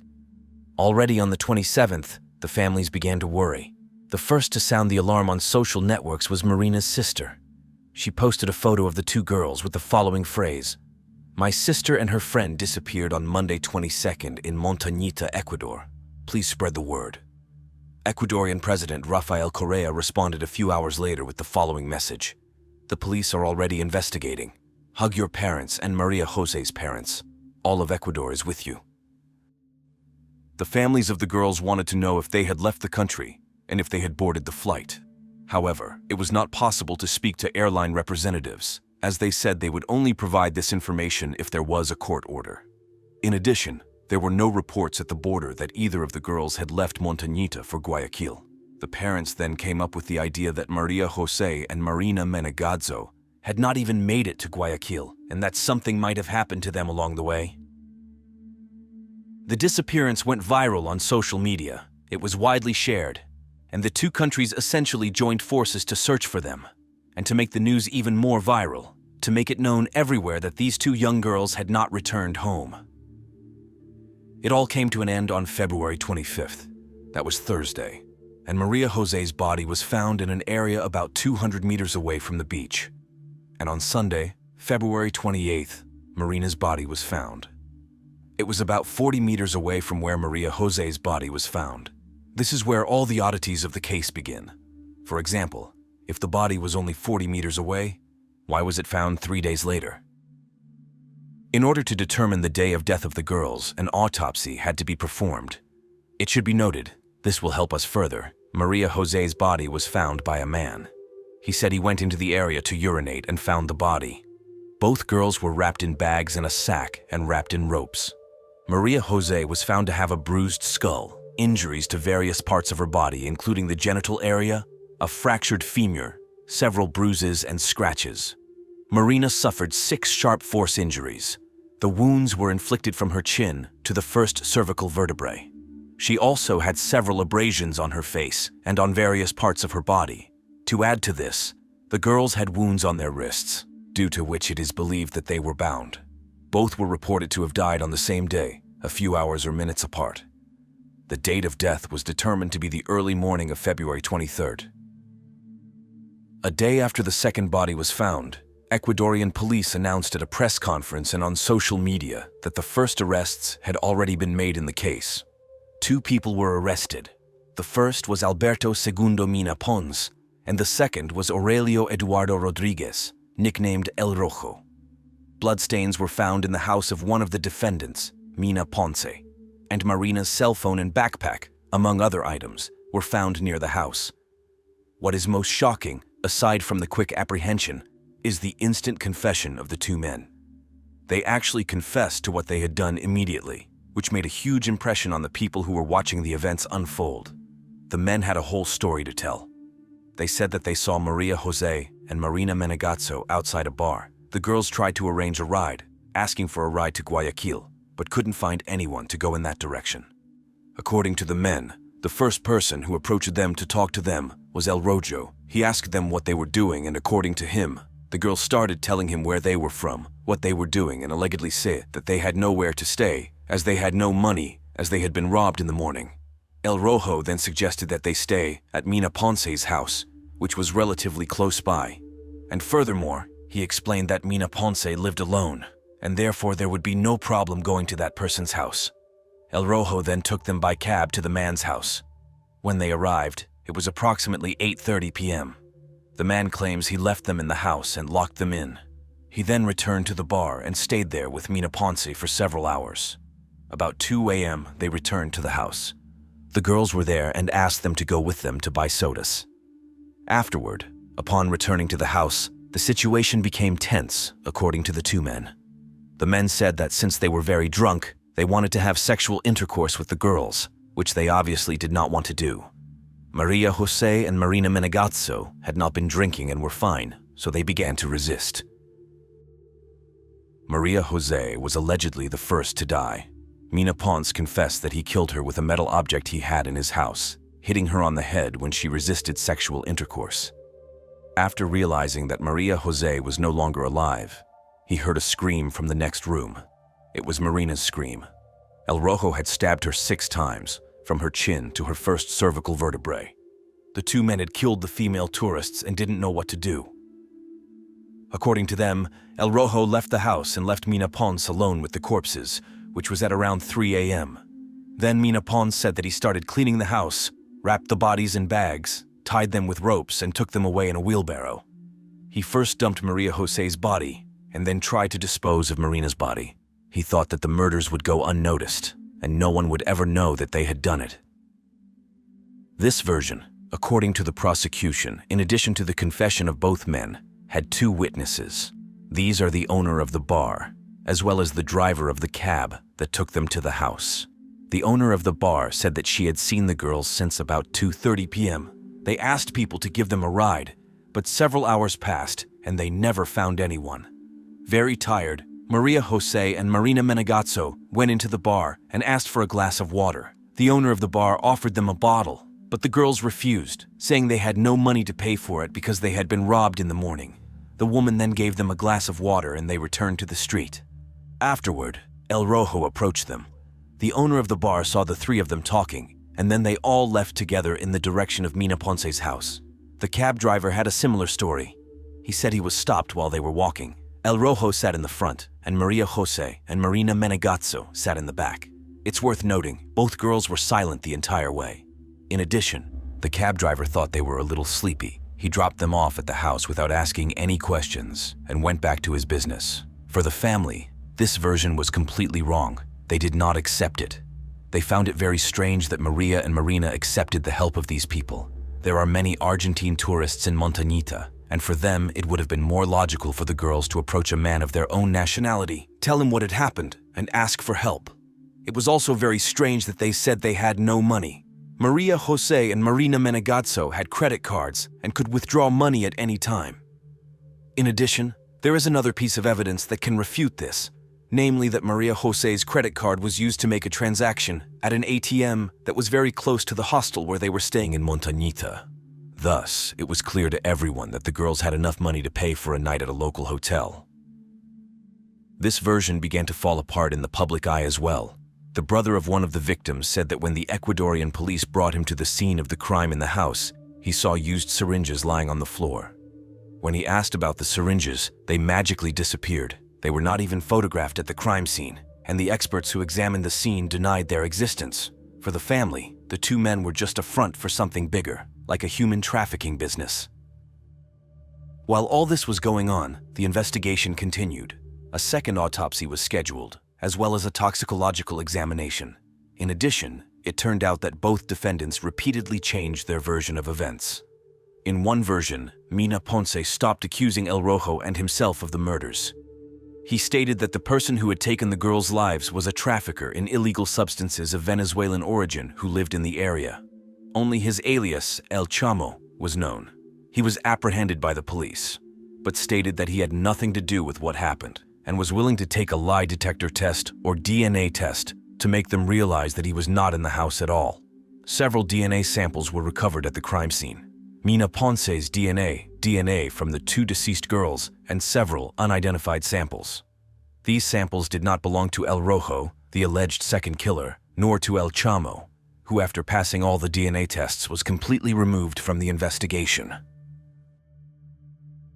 Already on the 27th, the families began to worry. The first to sound the alarm on social networks was Marina's sister. She posted a photo of the two girls with the following phrase: "My sister and her friend disappeared on Monday 22nd in Montañita, Ecuador. Please spread the word." Ecuadorian President Rafael Correa responded a few hours later with the following message: "The police are already investigating. Hug your parents and Maria Jose's parents. All of Ecuador is with you." The families of the girls wanted to know if they had left the country and if they had boarded the flight. However, it was not possible to speak to airline representatives, as they said they would only provide this information if there was a court order. In addition, there were no reports at the border that either of the girls had left Montañita for Guayaquil. The parents then came up with the idea that Maria Jose and Marina Menegazzo had not even made it to Guayaquil, and that something might have happened to them along the way. The disappearance went viral on social media. It was widely shared, and the two countries essentially joined forces to search for them, and to make the news even more viral, to make it known everywhere that these two young girls had not returned home. It all came to an end on February 25th. That was Thursday, and Maria Jose's body was found in an area about 200 meters away from the beach. And on Sunday, February 28th, Marina's body was found. It was about 40 meters away from where Maria Jose's body was found. This is where all the oddities of the case begin. For example, if the body was only 40 meters away, why was it found 3 days later? In order to determine the day of death of the girls, an autopsy had to be performed. It should be noted, this will help us further, Maria Jose's body was found by a man. He said he went into the area to urinate and found the body. Both girls were wrapped in bags in a sack and wrapped in ropes. Maria Jose was found to have a bruised skull, injuries to various parts of her body, including the genital area, a fractured femur, several bruises and scratches. Marina suffered 6 sharp force injuries. The wounds were inflicted from her chin to the first cervical vertebrae. She also had several abrasions on her face and on various parts of her body. To add to this, the girls had wounds on their wrists, due to which it is believed that they were bound. Both were reported to have died on the same day, a few hours or minutes apart. The date of death was determined to be the early morning of February 23rd. A day after the second body was found, Ecuadorian police announced at a press conference and on social media that the first arrests had already been made in the case. 2 people were arrested. The first was Alberto Segundo Mina Pons, and the second was Aurelio Eduardo Rodriguez, nicknamed El Rojo. Bloodstains were found in the house of one of the defendants, Mina Ponce, and Marina's cell phone and backpack, among other items, were found near the house. What is most shocking, aside from the quick apprehension, is the instant confession of the 2 men. They actually confessed to what they had done immediately, which made a huge impression on the people who were watching the events unfold. The men had a whole story to tell. They said that they saw Maria Jose and Marina Menegazzo outside a bar. The girls tried to arrange a ride, asking for a ride to Guayaquil, but couldn't find anyone to go in that direction. According to the men, the first person who approached them to talk to them was El Rojo. He asked them what they were doing, and according to him, the girls started telling him where they were from, what they were doing, and allegedly said that they had nowhere to stay, as they had no money, as they had been robbed in the morning. El Rojo then suggested that they stay at Mina Ponce's house, which was relatively close by. And furthermore, he explained that Mina Ponce lived alone, and therefore there would be no problem going to that person's house. El Rojo then took them by cab to the man's house. When they arrived, it was approximately 8:30 p.m. The man claims he left them in the house and locked them in. He then returned to the bar and stayed there with Mina Ponce for several hours. About 2 a.m., they returned to the house. The girls were there and asked them to go with them to buy sodas. Afterward, upon returning to the house, the situation became tense, according to the two men. The men said that since they were very drunk, they wanted to have sexual intercourse with the girls, which they obviously did not want to do. Maria Jose and Marina Menegazzo had not been drinking and were fine, so they began to resist. Maria Jose was allegedly the first to die. Mina Ponce confessed that he killed her with a metal object he had in his house, hitting her on the head when she resisted sexual intercourse. After realizing that Maria Jose was no longer alive, he heard a scream from the next room. It was Marina's scream. El Rojo had stabbed her 6 times, from her chin to her first cervical vertebrae. The two men had killed the female tourists and didn't know what to do. According to them, El Rojo left the house and left Mina Ponce alone with the corpses, which was at around 3 a.m. Then Mina Ponce said that he started cleaning the house, wrapped the bodies in bags, tied them with ropes, and took them away in a wheelbarrow. He first dumped Maria Jose's body and then tried to dispose of Marina's body. He thought that the murders would go unnoticed and no one would ever know that they had done it. This version, according to the prosecution, in addition to the confession of both men, had 2 witnesses. These are the owner of the bar, as well as the driver of the cab that took them to the house. The owner of the bar said that she had seen the girls since about 2:30 p.m. They asked people to give them a ride, but several hours passed and they never found anyone. Very tired, Maria Jose and Marina Menegazzo went into the bar and asked for a glass of water. The owner of the bar offered them a bottle, but the girls refused, saying they had no money to pay for it because they had been robbed in the morning. The woman then gave them a glass of water and they returned to the street. Afterward, El Rojo approached them. The owner of the bar saw the 3 of them talking, and then they all left together in the direction of Mina Ponce's house. The cab driver had a similar story. He said he was stopped while they were walking. El Rojo sat in the front, and Maria Jose and Marina Menegazzo sat in the back. It's worth noting, both girls were silent the entire way. In addition, the cab driver thought they were a little sleepy. He dropped them off at the house without asking any questions and went back to his business. For the family, this version was completely wrong. They did not accept it. They found it very strange that Maria and Marina accepted the help of these people. There are many Argentine tourists in Montañita, and for them it would have been more logical for the girls to approach a man of their own nationality, tell him what had happened, and ask for help. It was also very strange that they said they had no money. Maria Jose and Marina Menegazzo had credit cards and could withdraw money at any time. In addition, there is another piece of evidence that can refute this, namely that Maria Jose's credit card was used to make a transaction at an ATM that was very close to the hostel where they were staying in Montañita. Thus, it was clear to everyone that the girls had enough money to pay for a night at a local hotel. This version began to fall apart in the public eye as well. The brother of one of the victims said that when the Ecuadorian police brought him to the scene of the crime in the house, he saw used syringes lying on the floor. When he asked about the syringes, they magically disappeared. They were not even photographed at the crime scene, and the experts who examined the scene denied their existence. For the family, the 2 men were just a front for something bigger, like a human trafficking business. While all this was going on, the investigation continued. A second autopsy was scheduled, as well as a toxicological examination. In addition, it turned out that both defendants repeatedly changed their version of events. In one version, Mina Ponce stopped accusing El Rojo and himself of the murders. He stated that the person who had taken the girls' lives was a trafficker in illegal substances of Venezuelan origin who lived in the area. Only his alias, El Chamo, was known. He was apprehended by the police, but stated that he had nothing to do with what happened. and was willing to take a lie detector test or DNA test to make them realize that he was not in the house at all. Several DNA samples were recovered at the crime scene. Mina Ponce's DNA from the 2 deceased girls, and several unidentified samples. These samples did not belong to El Rojo, the alleged second killer, nor to El Chamo, who after passing all the DNA tests was completely removed from the investigation.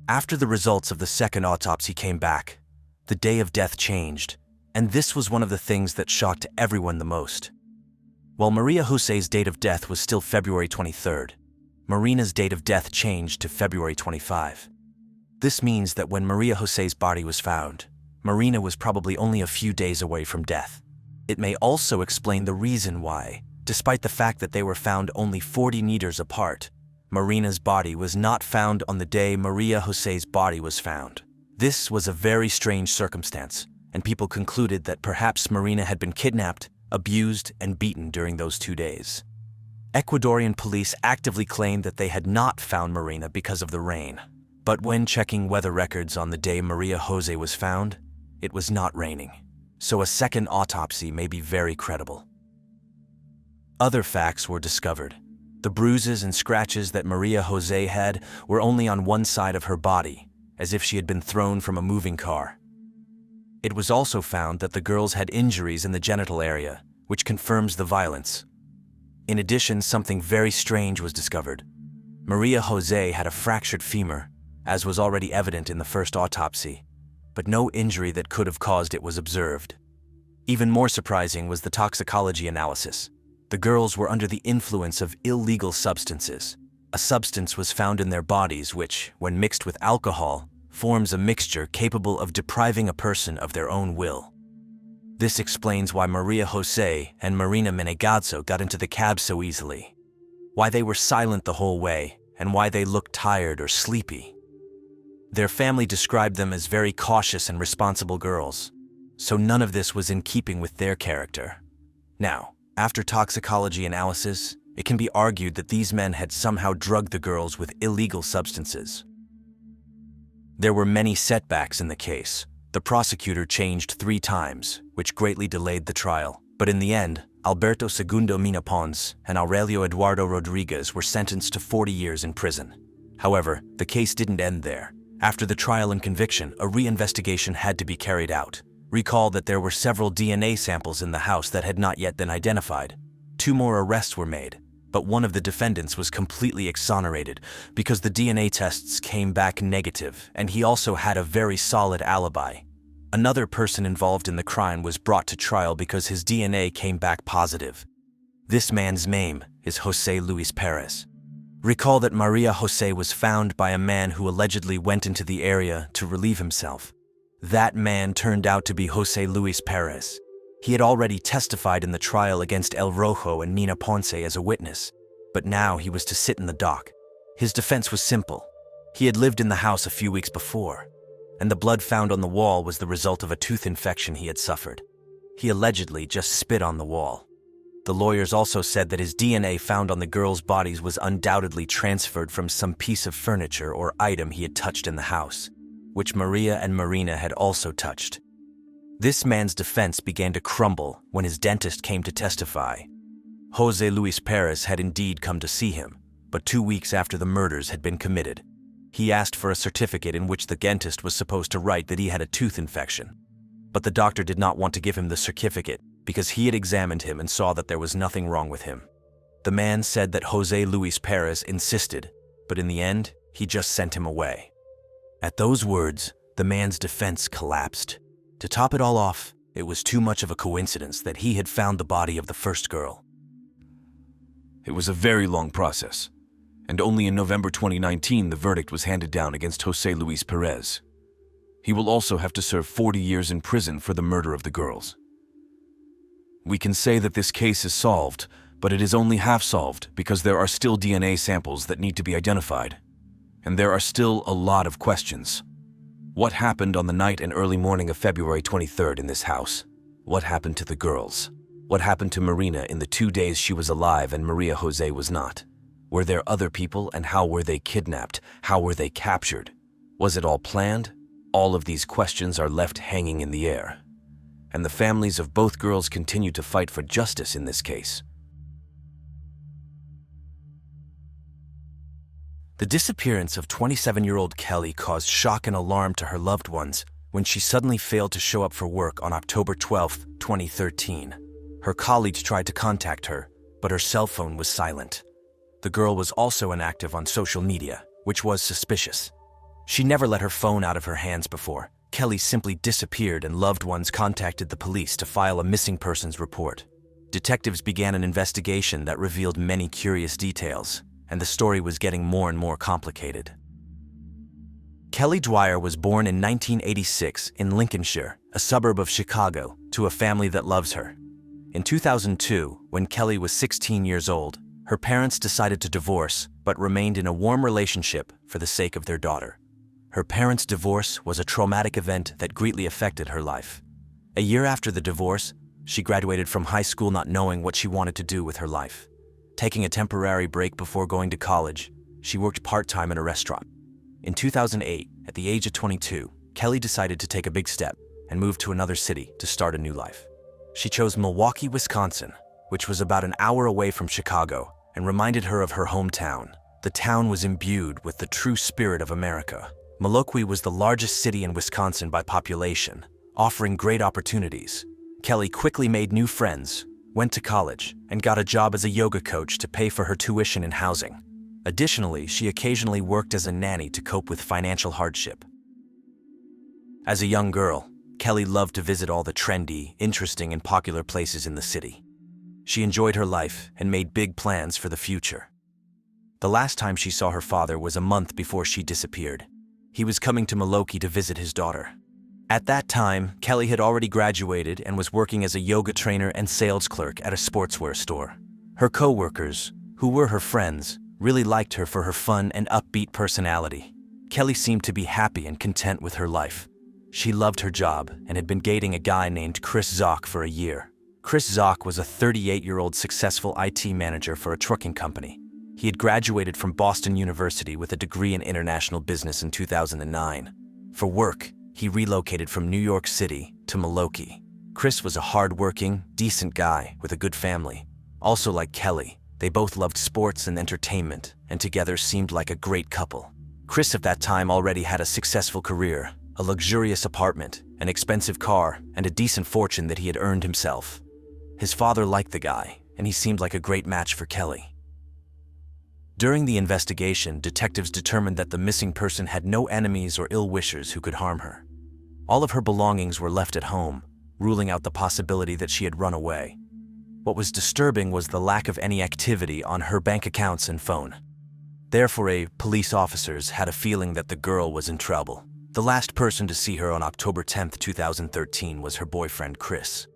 After the results of the second autopsy came back, the day of death changed, and this was one of the things that shocked everyone the most. While Maria Jose's date of death was still February 23rd, Marina's date of death changed to February 25. This means that when Maria Jose's body was found, Marina was probably only a few days away from death. It may also explain the reason why, despite the fact that they were found only 40 meters apart, Marina's body was not found on the day Maria Jose's body was found. This was a very strange circumstance, and people concluded that perhaps Marina had been kidnapped, abused, and beaten during those 2 days. Ecuadorian police actively claimed that they had not found Marina because of the rain. But when checking weather records on the day Maria Jose was found, it was not raining. So a second autopsy may be very credible. Other facts were discovered. The bruises and scratches that Maria Jose had were only on one side of her body, as if she had been thrown from a moving car. It was also found that the girls had injuries in the genital area, which confirms the violence. In addition, something very strange was discovered. Maria Jose had a fractured femur, as was already evident in the first autopsy, but no injury that could have caused it was observed. Even more surprising was the toxicology analysis. The girls were under the influence of illegal substances. A substance was found in their bodies which, when mixed with alcohol, forms a mixture capable of depriving a person of their own will. This explains why Maria Jose and Marina Menegazzo got into the cab so easily, why they were silent the whole way, and why they looked tired or sleepy. Their family described them as very cautious and responsible girls, so none of this was in keeping with their character. Now, after toxicology analysis, it can be argued that these men had somehow drugged the girls with illegal substances. There were many setbacks in the case. The prosecutor changed 3 times, which greatly delayed the trial. But in the end, Alberto Segundo Mina Pons and Aurelio Eduardo Rodriguez were sentenced to 40 years in prison. However, the case didn't end there. After the trial and conviction, a reinvestigation had to be carried out. Recall that there were several DNA samples in the house that had not yet been identified. 2 more arrests were made, but one of the defendants was completely exonerated because the DNA tests came back negative, and he also had a very solid alibi. Another person involved in the crime was brought to trial because his DNA came back positive. This man's name is Jose Luis Perez. Recall that Maria Jose was found by a man who allegedly went into the area to relieve himself. That man turned out to be Jose Luis Perez. He had already testified in the trial against El Rojo and Mina Ponce as a witness, but now he was to sit in the dock. His defense was simple. He had lived in the house a few weeks before, and the blood found on the wall was the result of a tooth infection he had suffered. He allegedly just spit on the wall. The lawyers also said that his DNA found on the girls' bodies was undoubtedly transferred from some piece of furniture or item he had touched in the house, which Maria and Marina had also touched. This man's defense began to crumble when his dentist came to testify. Jose Luis Perez had indeed come to see him, but 2 weeks after the murders had been committed. He asked for a certificate in which the dentist was supposed to write that he had a tooth infection. But the doctor did not want to give him the certificate because he had examined him and saw that there was nothing wrong with him. The man said that Jose Luis Perez insisted, but in the end, he just sent him away. At those words, the man's defense collapsed. To top it all off, it was too much of a coincidence that he had found the body of the first girl. It was a very long process, and only in November 2019 the verdict was handed down against Jose Luis Perez. He will also have to serve 40 years in prison for the murder of the girls. We can say that this case is solved, but it is only half solved because there are still DNA samples that need to be identified. And there are still a lot of questions. What happened on the night and early morning of February 23rd in this house? What happened to the girls? What happened to Marina in the 2 days she was alive and Maria Jose was not? Were there other people, and how were they kidnapped? How were they captured? Was it all planned? All of these questions are left hanging in the air, and the families of both girls continue to fight for justice in this case. The disappearance of 27-year-old Kelly caused shock and alarm to her loved ones when she suddenly failed to show up for work on October 12, 2013. Her colleagues tried to contact her, but her cell phone was silent. The girl was also inactive on social media, which was suspicious. She never let her phone out of her hands before. Kelly simply disappeared, and loved ones contacted the police to file a missing persons report. Detectives began an investigation that revealed many curious details, and the story was getting more and more complicated. Kelly Dwyer was born in 1986 in Lincolnshire, a suburb of Chicago, to a family that loves her. In 2002, when Kelly was 16 years old, her parents decided to divorce but remained in a warm relationship for the sake of their daughter. Her parents' divorce was a traumatic event that greatly affected her life. A year after the divorce, she graduated from high school not knowing what she wanted to do with her life. Taking a temporary break before going to college, she worked part-time in a restaurant. In 2008, at the age of 22, Kelly decided to take a big step and move to another city to start a new life. She chose Milwaukee, Wisconsin, which was about an hour away from Chicago and reminded her of her hometown. The town was imbued with the true spirit of America. Milwaukee was the largest city in Wisconsin by population, offering great opportunities. Kelly quickly made new friends, went to college, and got a job as a yoga coach to pay for her tuition and housing. Additionally, she occasionally worked as a nanny to cope with financial hardship. As a young girl, Kelly loved to visit all the trendy, interesting, and popular places in the city. She enjoyed her life and made big plans for the future. The last time she saw her father was a month before she disappeared. He was coming to Milwaukee to visit his daughter. At that time, Kelly had already graduated and was working as a yoga trainer and sales clerk at a sportswear store. Her co-workers, who were her friends, really liked her for her fun and upbeat personality. Kelly seemed to be happy and content with her life. She loved her job and had been dating a guy named Chris Zock for a year. Chris Zock was a 38-year-old successful IT manager for a trucking company. He had graduated from Boston University with a degree in international business in 2009. For work, he relocated from New York City to Milwaukee. Chris was a hard-working, decent guy with a good family. Also like Kelly, they both loved sports and entertainment, and together seemed like a great couple. Chris at that time already had a successful career, a luxurious apartment, an expensive car, and a decent fortune that he had earned himself. His father liked the guy, and he seemed like a great match for Kelly. During the investigation, detectives determined that the missing person had no enemies or ill-wishers who could harm her. All of her belongings were left at home, ruling out the possibility that she had run away. What was disturbing was the lack of any activity on her bank accounts and phone. Therefore, police officers had a feeling that the girl was in trouble. The last person to see her on October 10, 2013 was her boyfriend, Chris.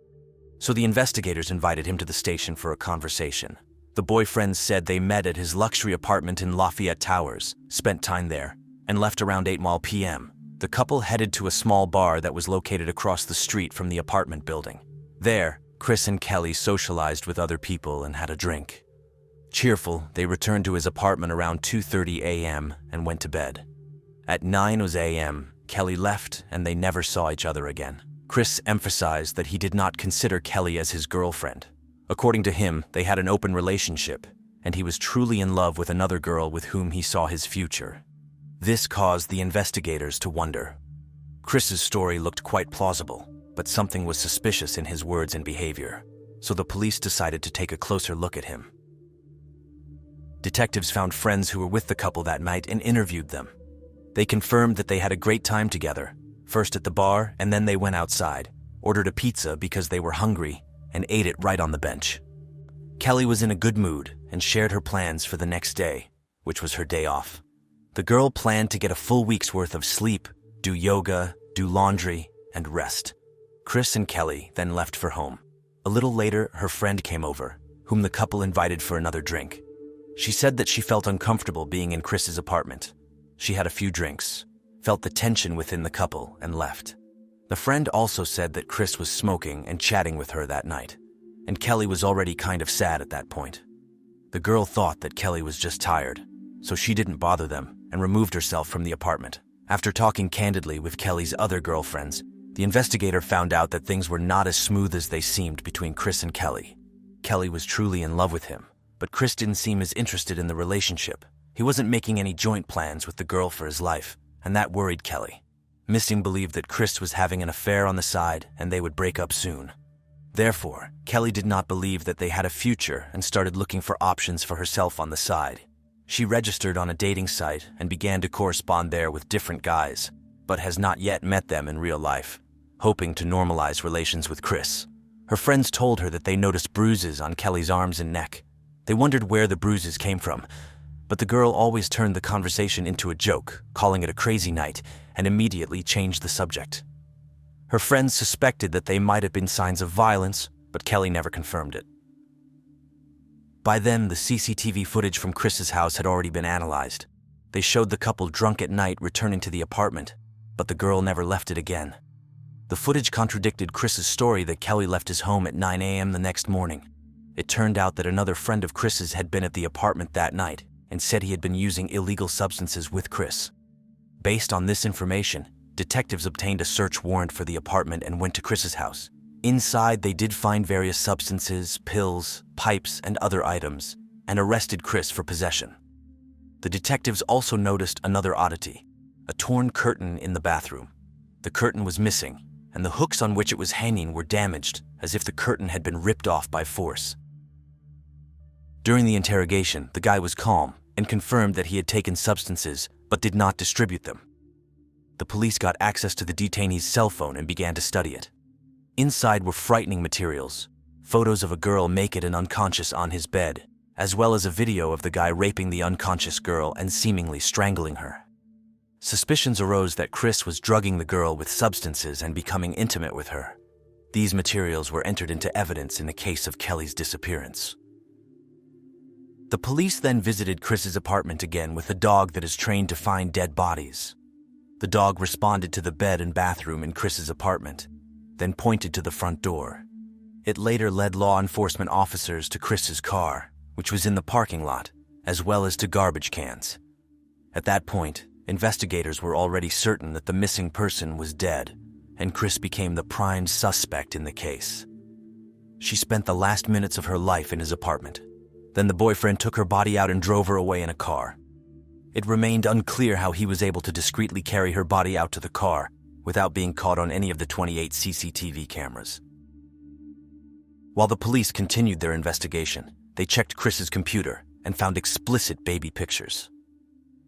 So the investigators invited him to the station for a conversation. The boyfriend said they met at his luxury apartment in Lafayette Towers, spent time there, and left around 8 p.m. The couple headed to a small bar that was located across the street from the apartment building. There, Chris and Kelly socialized with other people and had a drink. Cheerful, they returned to his apartment around 2:30 a.m. and went to bed. At 9 a.m., Kelly left and they never saw each other again. Chris emphasized that he did not consider Kelly as his girlfriend. According to him, they had an open relationship, and he was truly in love with another girl with whom he saw his future. This caused the investigators to wonder. Chris's story looked quite plausible, but something was suspicious in his words and behavior, so the police decided to take a closer look at him. Detectives found friends who were with the couple that night and interviewed them. They confirmed that they had a great time together, first at the bar and then they went outside, ordered a pizza because they were hungry, and ate it right on the bench. Kelly was in a good mood and shared her plans for the next day, which was her day off. The girl planned to get a full week's worth of sleep, do yoga, do laundry, and rest. Chris and Kelly then left for home. A little later, her friend came over, whom the couple invited for another drink. She said that she felt uncomfortable being in Chris's apartment. She had a few drinks, felt the tension within the couple, and left. The friend also said that Chris was smoking and chatting with her that night, and Kelly was already kind of sad at that point. The girl thought that Kelly was just tired, so she didn't bother them and removed herself from the apartment, After talking candidly with Kelly's other girlfriends, the investigator found out that things were not as smooth as they seemed between Chris and Kelly. Kelly was truly in love with him, but Chris didn't seem as interested in the relationship. He wasn't making any joint plans with the girl for his life, and that worried Kelly. Missing believed that Chris was having an affair on the side and they would break up soon. Therefore, Kelly did not believe that they had a future and started looking for options for herself on the side. She registered on a dating site and began to correspond there with different guys, but has not yet met them in real life, hoping to normalize relations with Chris. Her friends told her that they noticed bruises on Kelly's arms and neck. They wondered where the bruises came from, but the girl always turned the conversation into a joke, calling it a crazy night, and immediately changed the subject. Her friends suspected that they might have been signs of violence, but Kelly never confirmed it. By then, the CCTV footage from Chris's house had already been analyzed. They showed the couple drunk at night returning to the apartment, but the girl never left it again. The footage contradicted Chris's story that Kelly left his home at 9 a.m. the next morning. It turned out that another friend of Chris's had been at the apartment that night and said he had been using illegal substances with Chris. Based on this information, detectives obtained a search warrant for the apartment and went to Chris's house. Inside, they did find various substances, pills, pipes, and other items, and arrested Chris for possession. The detectives also noticed another oddity: a torn curtain in the bathroom. The curtain was missing, and the hooks on which it was hanging were damaged, as if the curtain had been ripped off by force. During the interrogation, the guy was calm and confirmed that he had taken substances but did not distribute them. The police got access to the detainee's cell phone and began to study it. Inside were frightening materials: photos of a girl naked and unconscious on his bed, as well as a video of the guy raping the unconscious girl and seemingly strangling her. Suspicions arose that Chris was drugging the girl with substances and becoming intimate with her. These materials were entered into evidence in the case of Kelly's disappearance. The police then visited Chris's apartment again with a dog that is trained to find dead bodies. The dog responded to the bed and bathroom in Chris's apartment, then pointed to the front door. It later led law enforcement officers to Chris's car, which was in the parking lot, as well as to garbage cans. At that point, investigators were already certain that the missing person was dead, and Chris became the prime suspect in the case. She spent the last minutes of her life in his apartment. Then the boyfriend took her body out and drove her away in a car. It remained unclear how he was able to discreetly carry her body out to the car without being caught on any of the 28 CCTV cameras. While the police continued their investigation, they checked Chris's computer and found explicit baby pictures.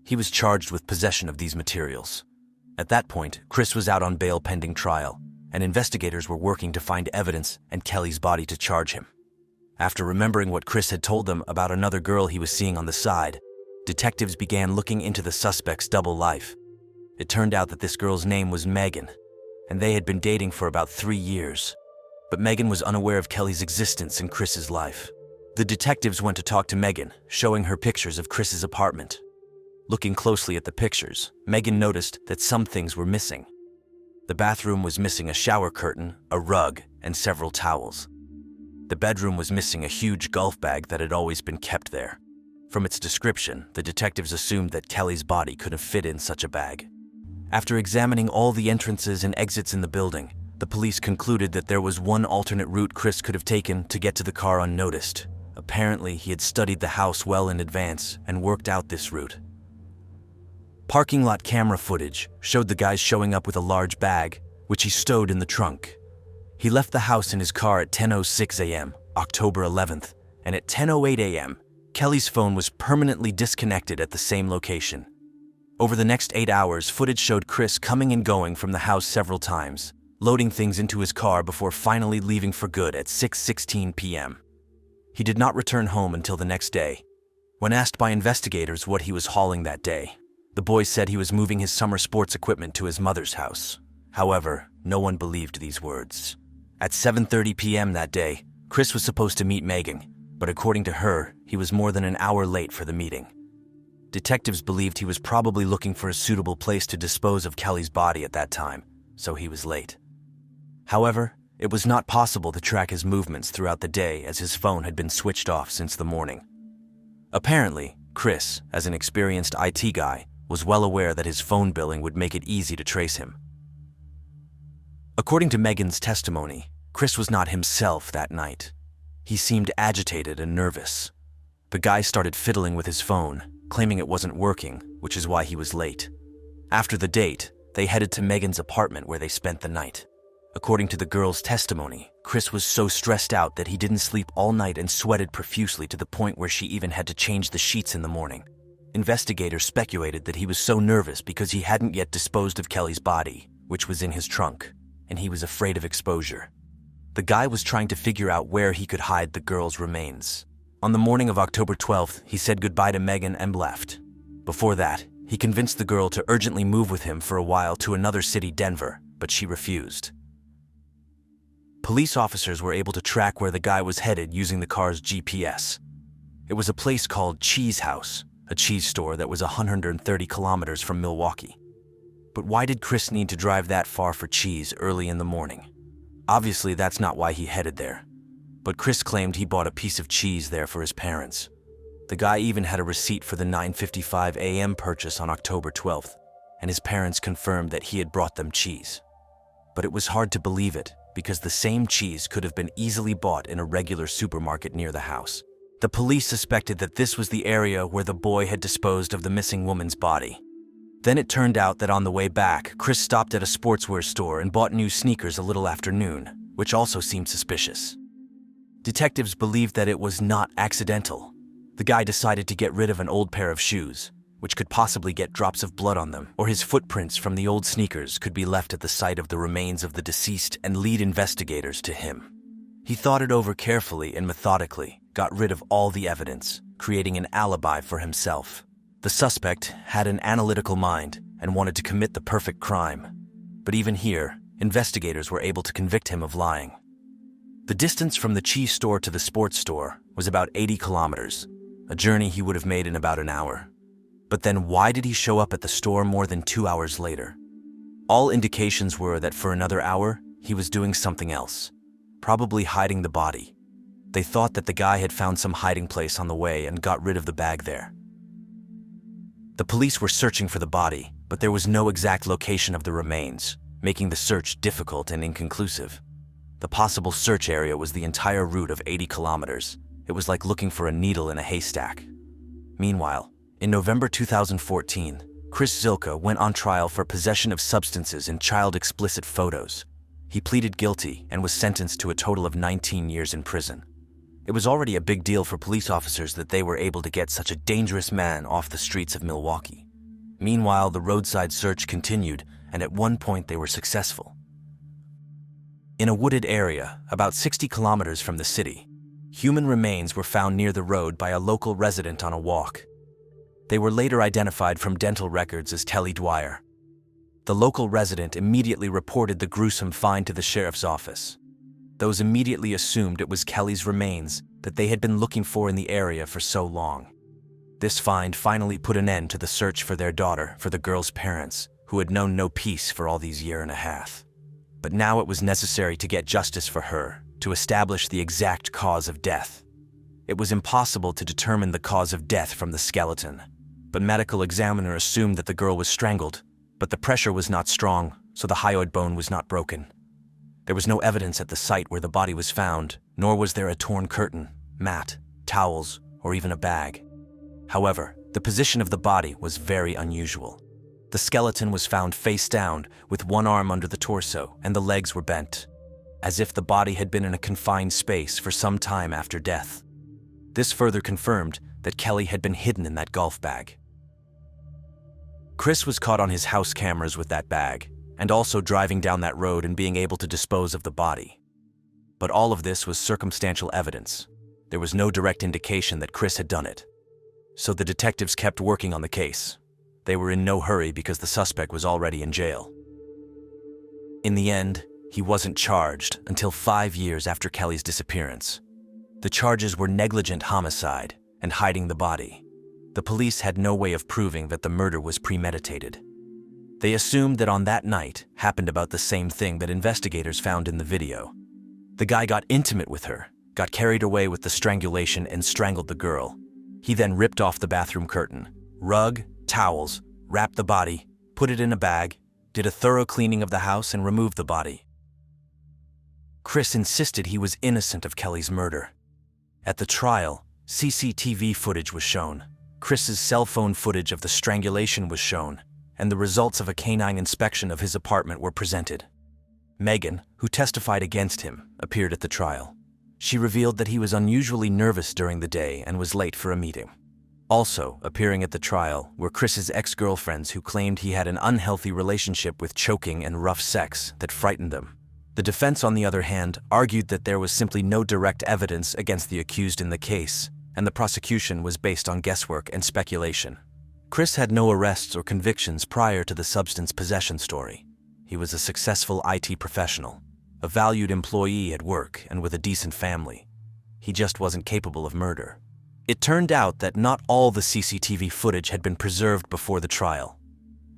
He was charged with possession of these materials. At that point, Chris was out on bail pending trial, and investigators were working to find evidence and Kelly's body to charge him. After remembering what Chris had told them about another girl he was seeing on the side, detectives began looking into the suspect's double life. It turned out that this girl's name was Megan, and they had been dating for about 3 years. But Megan was unaware of Kelly's existence in Chris's life. The detectives went to talk to Megan, showing her pictures of Chris's apartment. Looking closely at the pictures, Megan noticed that some things were missing. The bathroom was missing a shower curtain, a rug, and several towels. The bedroom was missing a huge golf bag that had always been kept there. From its description, the detectives assumed that Kelly's body couldn't fit in such a bag. After examining all the entrances and exits in the building, the police concluded that there was one alternate route Chris could have taken to get to the car unnoticed. Apparently, he had studied the house well in advance and worked out this route. Parking lot camera footage showed the guy showing up with a large bag, which he stowed in the trunk. He left the house in his car at 10:06 a.m., October 11th, and at 10:08 a.m., Kelly's phone was permanently disconnected at the same location. Over the next 8 hours, footage showed Chris coming and going from the house several times, loading things into his car before finally leaving for good at 6:16 p.m. He did not return home until the next day. When asked by investigators what he was hauling that day, the boy said he was moving his summer sports equipment to his mother's house. However, no one believed these words. At 7:30 p.m. that day, Chris was supposed to meet Megan, but according to her, he was more than an hour late for the meeting. Detectives believed he was probably looking for a suitable place to dispose of Kelly's body at that time, so he was late. However, it was not possible to track his movements throughout the day as his phone had been switched off since the morning. Apparently, Chris, as an experienced IT guy, was well aware that his phone billing would make it easy to trace him. According to Megan's testimony, Chris was not himself that night. He seemed agitated and nervous. The guy started fiddling with his phone, claiming it wasn't working, which is why he was late. After the date, they headed to Megan's apartment where they spent the night. According to the girl's testimony, Chris was so stressed out that he didn't sleep all night and sweated profusely to the point where she even had to change the sheets in the morning. Investigators speculated that he was so nervous because he hadn't yet disposed of Kelly's body, which was in his trunk, and he was afraid of exposure. The guy was trying to figure out where he could hide the girl's remains. On the morning of October 12th, he said goodbye to Megan and left. Before that, he convinced the girl to urgently move with him for a while to another city, Denver, but she refused. Police officers were able to track where the guy was headed using the car's GPS. It was a place called Cheese House, a cheese store that was 130 kilometers from Milwaukee. But why did Chris need to drive that far for cheese early in the morning? Obviously, that's not why he headed there. But Chris claimed he bought a piece of cheese there for his parents. The guy even had a receipt for the 9:55 a.m. purchase on October 12th, and his parents confirmed that he had brought them cheese. But it was hard to believe it, because the same cheese could have been easily bought in a regular supermarket near the house. The police suspected that this was the area where the boy had disposed of the missing woman's body. Then it turned out that on the way back, Chris stopped at a sportswear store and bought new sneakers a little after noon, which also seemed suspicious. Detectives believed that it was not accidental. The guy decided to get rid of an old pair of shoes, which could possibly get drops of blood on them, or his footprints from the old sneakers could be left at the site of the remains of the deceased and lead investigators to him. He thought it over carefully and methodically, got rid of all the evidence, creating an alibi for himself. The suspect had an analytical mind and wanted to commit the perfect crime. But even here, investigators were able to convict him of lying. The distance from the cheese store to the sports store was about 80 kilometers, a journey he would have made in about an hour. But then why did he show up at the store more than 2 hours later? All indications were that for another hour, he was doing something else, probably hiding the body. They thought that the guy had found some hiding place on the way and got rid of the bag there. The police were searching for the body, but there was no exact location of the remains, making the search difficult and inconclusive. The possible search area was the entire route of 80 kilometers. It was like looking for a needle in a haystack. Meanwhile, in November 2014, Chris Zilka went on trial for possession of substances and child explicit photos. He pleaded guilty and was sentenced to a total of 19 years in prison. It was already a big deal for police officers that they were able to get such a dangerous man off the streets of Milwaukee. Meanwhile, the roadside search continued, and at one point they were successful. In a wooded area, about 60 kilometers from the city, human remains were found near the road by a local resident on a walk. They were later identified from dental records as Kelly Dwyer. The local resident immediately reported the gruesome find to the sheriff's office. Those immediately assumed it was Kelly's remains that they had been looking for in the area for so long. This find finally put an end to the search for their daughter, for the girl's parents, who had known no peace for all these years and a half. But now it was necessary to get justice for her, to establish the exact cause of death. It was impossible to determine the cause of death from the skeleton, but medical examiner assumed that the girl was strangled, but the pressure was not strong, so the hyoid bone was not broken. There was no evidence at the site where the body was found, nor was there a torn curtain, mat, towels, or even a bag. However, the position of the body was very unusual. The skeleton was found face down, with one arm under the torso, and the legs were bent, as if the body had been in a confined space for some time after death. This further confirmed that Kelly had been hidden in that golf bag. Chris was caught on his house cameras with that bag, and also driving down that road and being able to dispose of the body. But all of this was circumstantial evidence. There was no direct indication that Chris had done it. So the detectives kept working on the case. They were in no hurry because the suspect was already in jail. In the end, he wasn't charged until 5 years after Kelly's disappearance. The charges were negligent homicide and hiding the body. The police had no way of proving that the murder was premeditated. They assumed that on that night happened about the same thing that investigators found in the video. The guy got intimate with her, got carried away with the strangulation and strangled the girl. He then ripped off the bathroom curtain, rug, towels, wrapped the body, put it in a bag, did a thorough cleaning of the house, and removed the body. Chris insisted he was innocent of Kelly's murder. At the trial, CCTV footage was shown, Chris's cell phone footage of the strangulation was shown, and the results of a canine inspection of his apartment were presented. Megan, who testified against him, appeared at the trial. She revealed that he was unusually nervous during the day and was late for a meeting. Also appearing at the trial were Chris's ex-girlfriends who claimed he had an unhealthy relationship with choking and rough sex that frightened them. The defense, on the other hand, argued that there was simply no direct evidence against the accused in the case, and the prosecution was based on guesswork and speculation. Chris had no arrests or convictions prior to the substance possession story. He was a successful IT professional, a valued employee at work and with a decent family. He just wasn't capable of murder. It turned out that not all the CCTV footage had been preserved before the trial.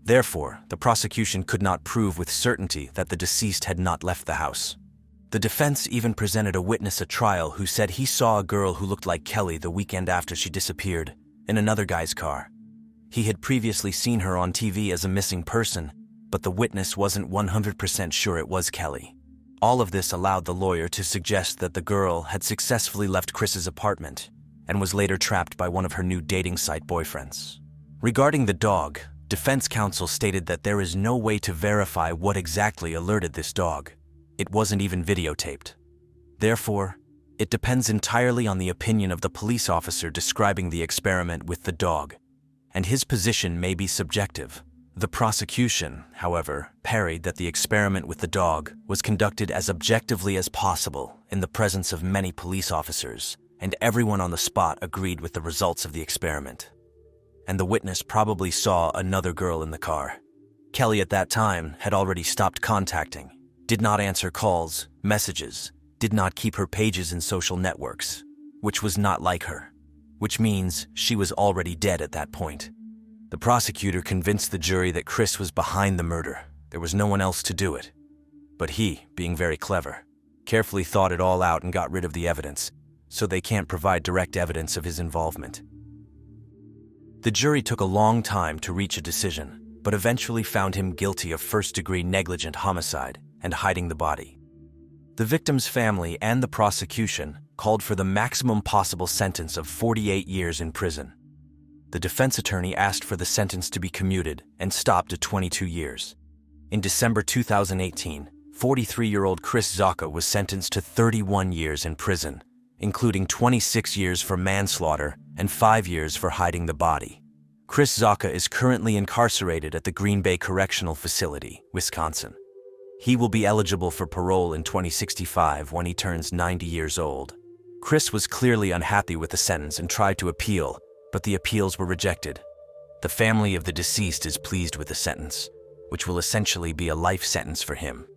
Therefore, the prosecution could not prove with certainty that the deceased had not left the house. The defense even presented a witness at trial who said he saw a girl who looked like Kelly the weekend after she disappeared, in another guy's car. He had previously seen her on TV as a missing person, but the witness wasn't 100% sure it was Kelly. All of this allowed the lawyer to suggest that the girl had successfully left Chris's apartment and was later trapped by one of her new dating site boyfriends. Regarding the dog, defense counsel stated that there is no way to verify what exactly alerted this dog. It wasn't even videotaped. Therefore, it depends entirely on the opinion of the police officer describing the experiment with the dog, and his position may be subjective. The prosecution, however, parried that the experiment with the dog was conducted as objectively as possible in the presence of many police officers, and everyone on the spot agreed with the results of the experiment. And the witness probably saw another girl in the car. Kelly at that time had already stopped contacting, did not answer calls, messages, did not keep her pages in social networks, which was not like her, which means she was already dead at that point. The prosecutor convinced the jury that Chris was behind the murder. There was no one else to do it. But he, being very clever, carefully thought it all out and got rid of the evidence, so they can't provide direct evidence of his involvement. The jury took a long time to reach a decision, but eventually found him guilty of first-degree negligent homicide and hiding the body. The victim's family and the prosecution called for the maximum possible sentence of 48 years in prison. The defense attorney asked for the sentence to be commuted and stopped at 22 years. In December 2018, 43-year-old Chris Zaka was sentenced to 31 years in prison, including 26 years for manslaughter and 5 years for hiding the body. Chris Zaka is currently incarcerated at the Green Bay Correctional Facility, Wisconsin. He will be eligible for parole in 2065 when he turns 90 years old. Chris was clearly unhappy with the sentence and tried to appeal, but the appeals were rejected. The family of the deceased is pleased with the sentence, which will essentially be a life sentence for him.